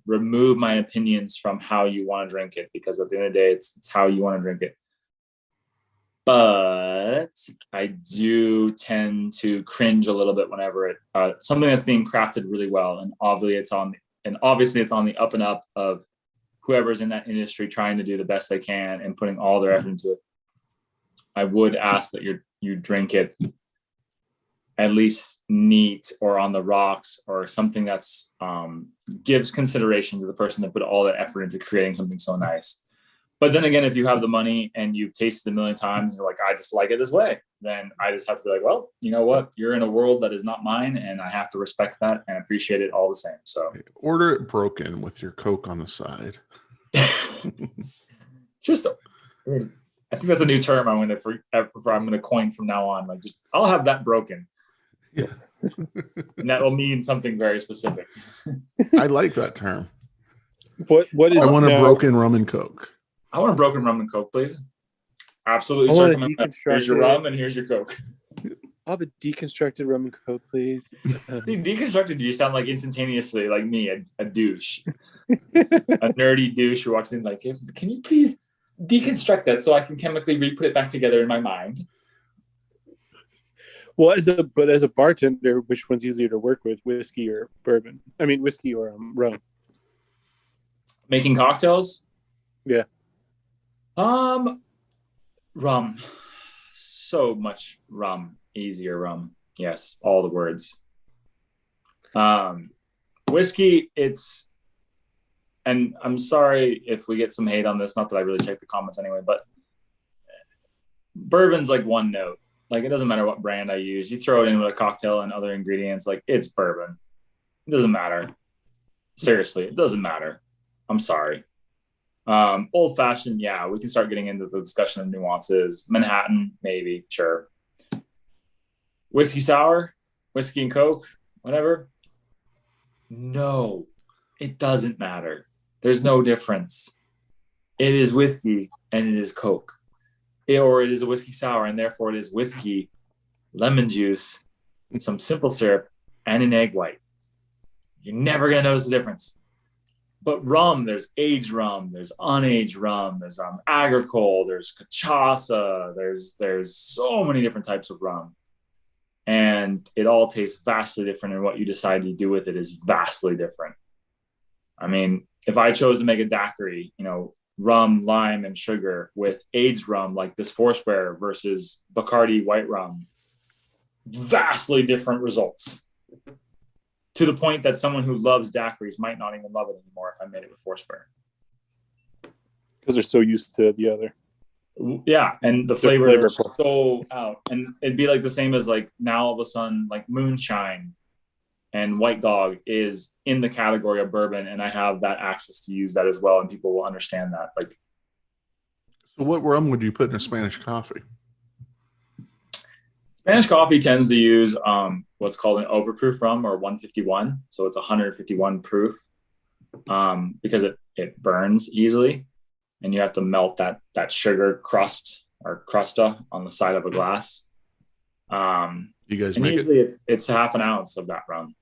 remove my opinions from how you want to drink it, because at the end of the day, it's how you want to drink it. But I do tend to cringe a little bit whenever something that's being crafted really well, and obviously it's on the up and up of whoever's in that industry trying to do the best they can and putting all their effort into it. I would ask that you drink it at least neat or on the rocks or something that's gives consideration to the person that put all that effort into creating something so nice. But then again, if you have the money and you've tasted it a million times and you're like, I just like it this way, then I just have to be like, well, you know what? You're in a world that is not mine, and I have to respect that and appreciate it all the same. So
order it broken with your Coke on the side.
I think that's a new term I'm going to coin from now on. Like, I'll have that broken.
Yeah.
And that will mean something very specific.
I like that term.
What is?
I want a broken rum and Coke.
I want a broken rum and Coke, please. Absolutely. Here's your rum and here's your Coke.
I'll have a deconstructed rum and Coke, please.
See, deconstructed, you sound like instantaneously like me, a douche, a nerdy douche who walks in like, can you please deconstruct that so I can chemically re-put it back together in my mind?
Well, as a bartender, which one's easier to work with, whiskey or bourbon? I mean, whiskey or rum.
Making cocktails?
Yeah.
Rum. So much rum. Easier rum. Yes, all the words. Whiskey, and I'm sorry if we get some hate on this, not that I really check the comments anyway, but bourbon's like one note. Like, it doesn't matter what brand I use. You throw it in with a cocktail and other ingredients, like, it's bourbon. It doesn't matter. Seriously, it doesn't matter. I'm sorry. Old fashioned, yeah, we can start getting into the discussion of nuances. Manhattan, maybe, sure. Whiskey sour, whiskey and Coke, whatever. No, it doesn't matter. There's no difference. It is whiskey and it is Coke. Or it is a whiskey sour and therefore it is whiskey, lemon juice, some simple syrup, and an egg white. You're never going to notice the difference. But rum, there's aged rum, there's unaged rum, there's agricole, there's cachaça, there's so many different types of rum. And it all tastes vastly different, and what you decide to do with it is vastly different. I mean, if I chose to make a daiquiri, rum, lime, and sugar with aged rum like this Foursquare versus Bacardi white rum, vastly different results. To the point that someone who loves daiquiris might not even love it anymore if I made it with Foursquare.
Because they're so used to the other.
Yeah, and the flavor is so out. And it'd be like the same as like now all of a sudden like moonshine and White Dog is in the category of bourbon, and I have that access to use that as well, and people will understand that. Like,
so what rum would you put in a Spanish coffee?
Spanish coffee tends to use what's called an overproof rum, or 151. So it's 151 proof because it burns easily, and you have to melt that sugar crust or crusta on the side of a glass.
You guys
and
make
usually it's half an ounce of that rum.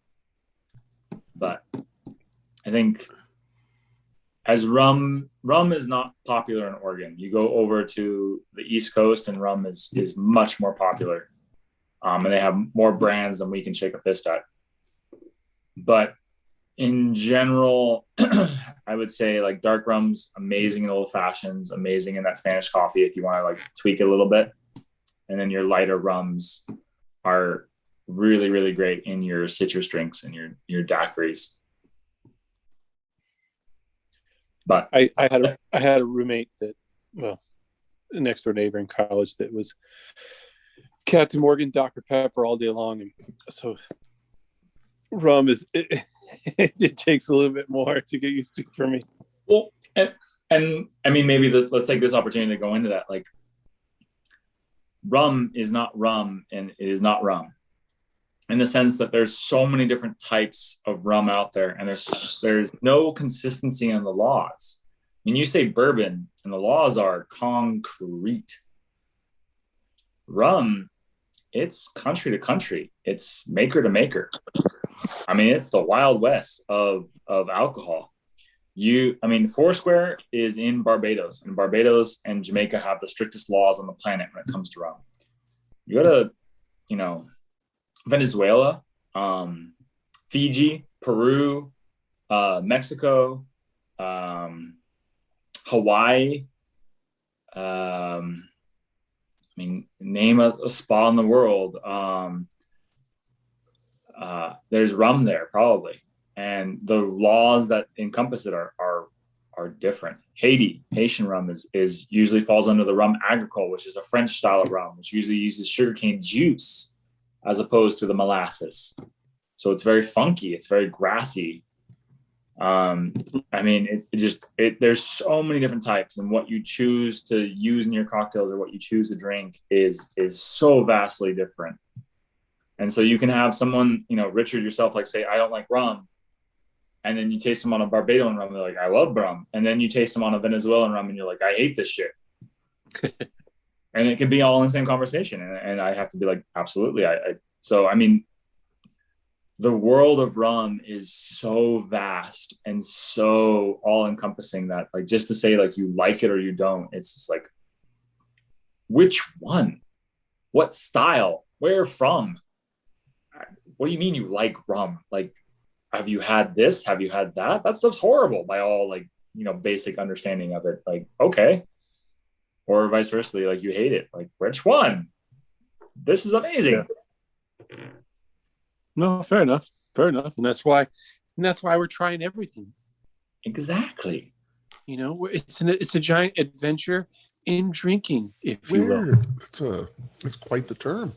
But I think as rum is not popular in Oregon. You go over to the East Coast and rum is much more popular. And they have more brands than we can shake a fist at. But in general, I would say like dark rum's amazing in old fashions, amazing in that Spanish coffee if you want to like tweak it a little bit. And then your lighter rums are really, really great in your citrus drinks and your daiquiris. But
I had a roommate that, well, a next door neighbor in college that was Captain Morgan, Dr. Pepper all day long, and so rum is it takes a little bit more to get used to for me.
Well, and I mean, maybe let's take this opportunity to go into that. Like, rum is not rum, and it is not rum in the sense that there's so many different types of rum out there, and there's no consistency in the laws. I mean, you say bourbon, and the laws are concrete. Rum, it's country to country. It's maker to maker. I mean, it's the Wild West of alcohol. Foursquare is in Barbados, and Barbados and Jamaica have the strictest laws on the planet when it comes to rum. You go to, Venezuela, Fiji, Peru, Mexico, Hawaii. Name a spot in the world. There's rum there probably, and the laws that encompass it are different. Haitian rum is usually falls under the rum agricole, which is a French style of rum, which usually uses sugarcane juice as opposed to the molasses. So it's very funky. It's very grassy. There's so many different types, and what you choose to use in your cocktails or what you choose to drink is so vastly different. And so you can have someone, Richard yourself, like say, I don't like rum. And then you taste them on a Barbadian rum, they're like, I love rum. And then you taste them on a Venezuelan rum, and you're like, I hate this shit. And it can be all in the same conversation. And I have to be like, absolutely. So, I mean, the world of rum is so vast and so all encompassing that, like, just to say like you like it or you don't, it's just like, which one? What style? Where from? What do you mean you like rum? Like, have you had this? Have you had that? That stuff's horrible by all, like, you know, basic understanding of it. Like, okay. Or vice versa, like you hate it. Like, which one? This is amazing.
Yeah. No, fair enough. Fair enough. And that's why we're trying everything.
Exactly.
You know, it's a giant adventure in drinking, if you will.
It's quite the term.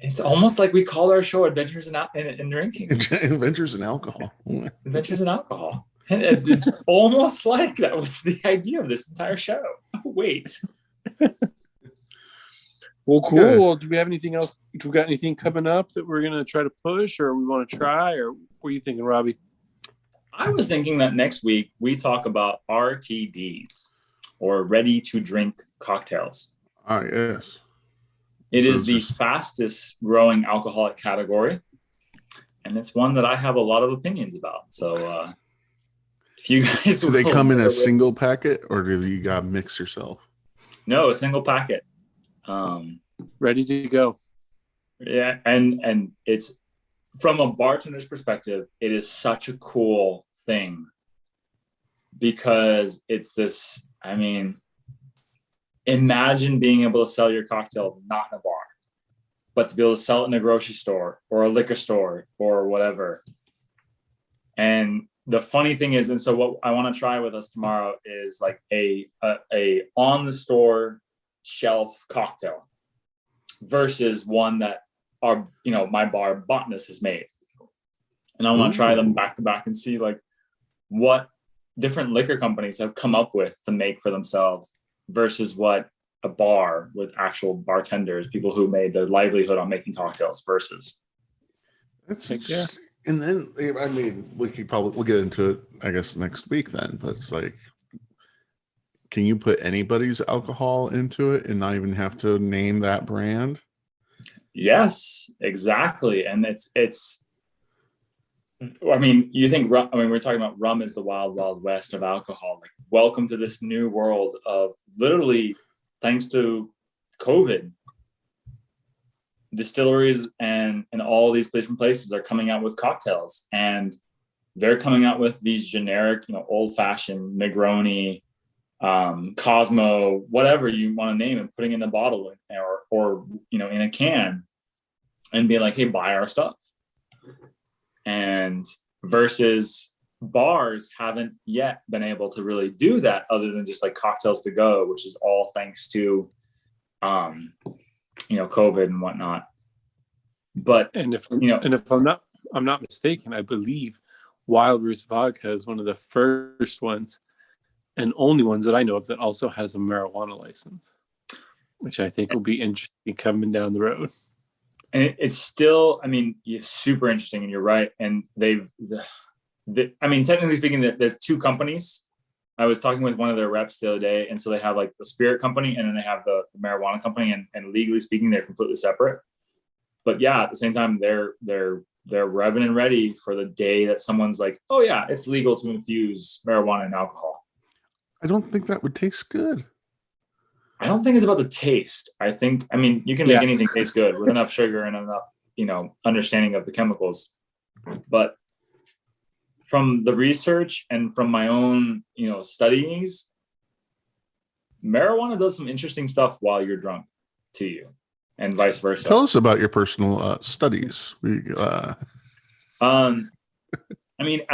It's almost like we call our show Adventures in Drinking.
Adventures in Alcohol.
Adventures in Alcohol. And it's almost like that was the idea of this entire show. Wait.
Well, cool. Yeah. Do we have anything else? Do we got anything coming up that we're going to try to push, or we want to try, or what are you thinking, Robbie?
I was thinking that next week we talk about RTDs, or ready to drink cocktails.
Ah, yes.
It is the fastest growing alcoholic category, and it's one that I have a lot of opinions about. So if you guys...
Do they come in a single packet, or do you got to mix yourself?
No, a single packet.
Ready to go.
Yeah, and it's, from a bartender's perspective, it is such a cool thing, because it's this, I mean, imagine being able to sell your cocktail not in a bar, but to be able to sell it in a grocery store or a liquor store or whatever. And the funny thing is, and so what I want to try with us tomorrow is like a on the store shelf cocktail versus one that my bar botanist has made. And I want to try them back to back and see like what different liquor companies have come up with to make for themselves versus what a bar with actual bartenders, people who made their livelihood on making cocktails versus.
That's and then, I mean, we'll get into it, I guess, next week then, but it's like, can you put anybody's alcohol into it and not even have to name that brand?
Yes, exactly. And it's, I mean, you think, I mean, we're talking about rum is the wild, wild west of alcohol. Like, welcome to this new world of, literally, thanks to COVID, distilleries and all these different places are coming out with cocktails, and they're coming out with these generic, old fashioned Negroni, Cosmo, whatever you want to name it, putting in a bottle or in a can and being like, hey, buy our stuff. And versus bars haven't yet been able to really do that, other than just like cocktails to go, which is all thanks to COVID and whatnot. But
if I'm not mistaken, I believe Wild Roots Vodka is one of the first ones and only ones that I know of that also has a marijuana license, which I think will be interesting coming down the road.
And it's still, I mean, it's super interesting, and you're right. And technically speaking, there's two companies. I was talking with one of their reps the other day, and so they have like the spirit company, and then they have the marijuana company, and legally speaking, they're completely separate. But yeah, at the same time, they're revving and ready for the day that someone's like, oh yeah, it's legal to infuse marijuana and alcohol.
I don't think that would taste good.
I don't think it's about the taste. You can make anything taste good with enough sugar and enough, understanding of the chemicals. But from the research and from my own, studies, marijuana does some interesting stuff while you're drunk to you, and vice versa.
Tell us about your personal studies.
At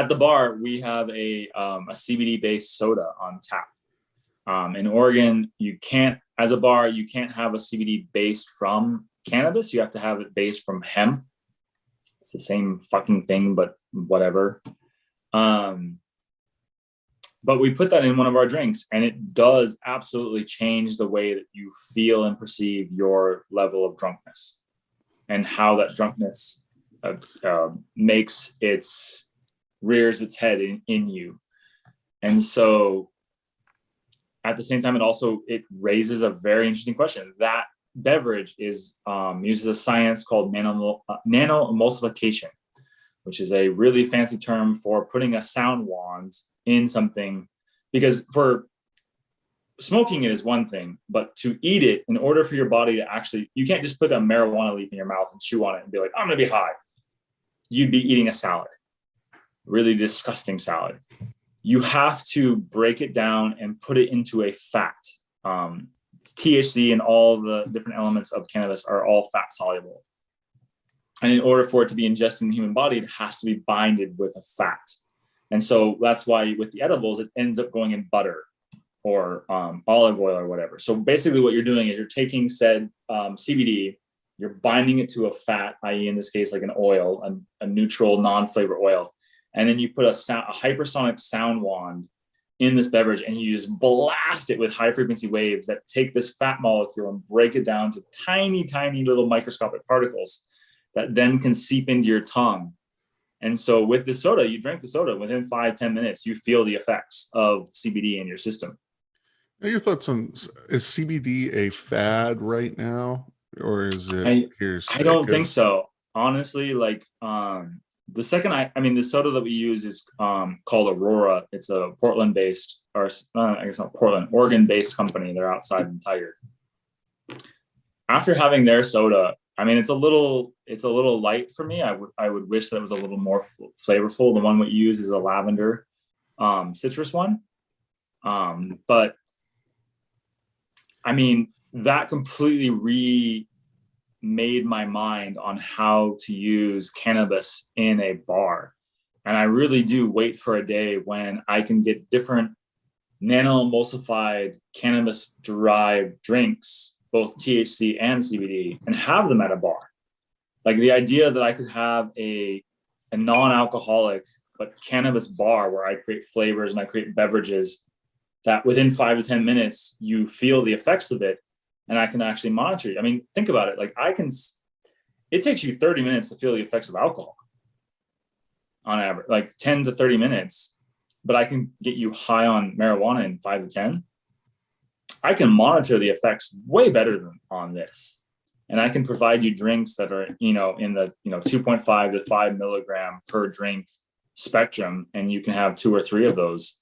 the bar, we have a CBD-based soda on tap. In Oregon, as a bar, you can't have a CBD based from cannabis. You have to have it based from hemp. It's the same fucking thing, but whatever. But we put that in one of our drinks, and it does absolutely change the way that you feel and perceive your level of drunkenness, and how that drunkenness makes its rears its head in you. And so at the same time, it raises a very interesting question. That beverage uses a science called nanoemulsification, which is a really fancy term for putting a sound wand in something, because for smoking it is one thing, but to eat it, in order for your body to actually, you can't just put a marijuana leaf in your mouth and chew on it and be like, I'm going to be high. You'd be eating a salad, really disgusting salad. You have to break it down and put it into a fat. THC and all the different elements of cannabis are all fat soluble. And in order for it to be ingested in the human body, it has to be binded with a fat. And so that's why with the edibles, it ends up going in butter or olive oil or whatever. So basically what you're doing is you're taking said CBD, you're binding it to a fat, i.e. in this case, like an oil, a neutral non-flavor oil. And then you put a hypersonic sound wand in this beverage, and you just blast it with high frequency waves that take this fat molecule and break it down to tiny, tiny little microscopic particles that then can seep into your tongue. And so with the soda, you drink the soda, within 5-10 minutes, you feel the effects of CBD in your system.
Now, your thoughts on, is CBD a fad right now, or is it
I don't think so. Honestly, like the second the soda that we use is called Aurora. It's a Portland-based, or I guess not Portland, Oregon-based company. They're outside in Tigard. After having their soda, I mean, it's a little light for me. I would wish that it was a little more flavorful. The one we use is a lavender citrus one. But I mean, that completely remade my mind on how to use cannabis in a bar. And I really do wait for a day when I can get different nano-emulsified cannabis-derived drinks, both THC and CBD, and have them at a bar. Like the idea that I could have a non-alcoholic but cannabis bar where I create flavors and I create beverages that within 5 to 10 minutes, you feel the effects of it, and I can actually monitor it. I mean, think about it. Like it takes you 30 minutes to feel the effects of alcohol on average, like 10 to 30 minutes, but I can get you high on marijuana in 5 to 10. I can monitor the effects way better than on this. And I can provide you drinks that are, in the, 2.5 to 5 milligram per drink spectrum. And you can have 2 or 3 of those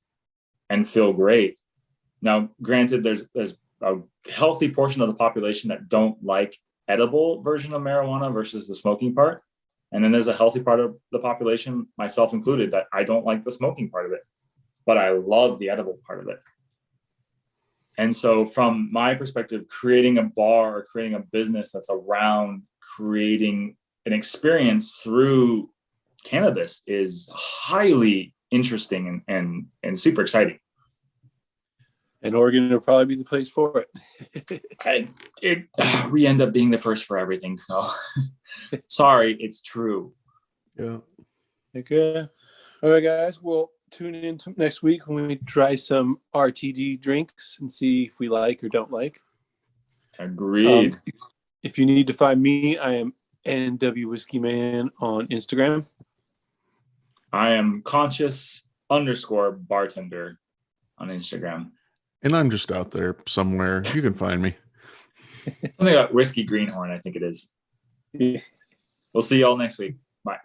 and feel great. Now, granted, there's a healthy portion of the population that don't like edible version of marijuana versus the smoking part. And then there's a healthy part of the population, myself included, that I don't like the smoking part of it, but I love the edible part of it. And so from my perspective, creating a bar or creating a business that's around creating an experience through cannabis is highly interesting and super exciting.
And Oregon will probably be the place for it.
We end up being the first for everything. So sorry, it's true.
Yeah.
Okay. All right, guys. We'll tune in next week when we try some RTD drinks and see if we like or don't like.
Agreed.
If you need to find me, I am NW Whiskey Man on Instagram.
I am conscious_bartender on Instagram.
And I'm just out there somewhere. You can find me.
Something about Whiskey Greenhorn, I think it is.
Yeah.
We'll see y'all next week. Bye.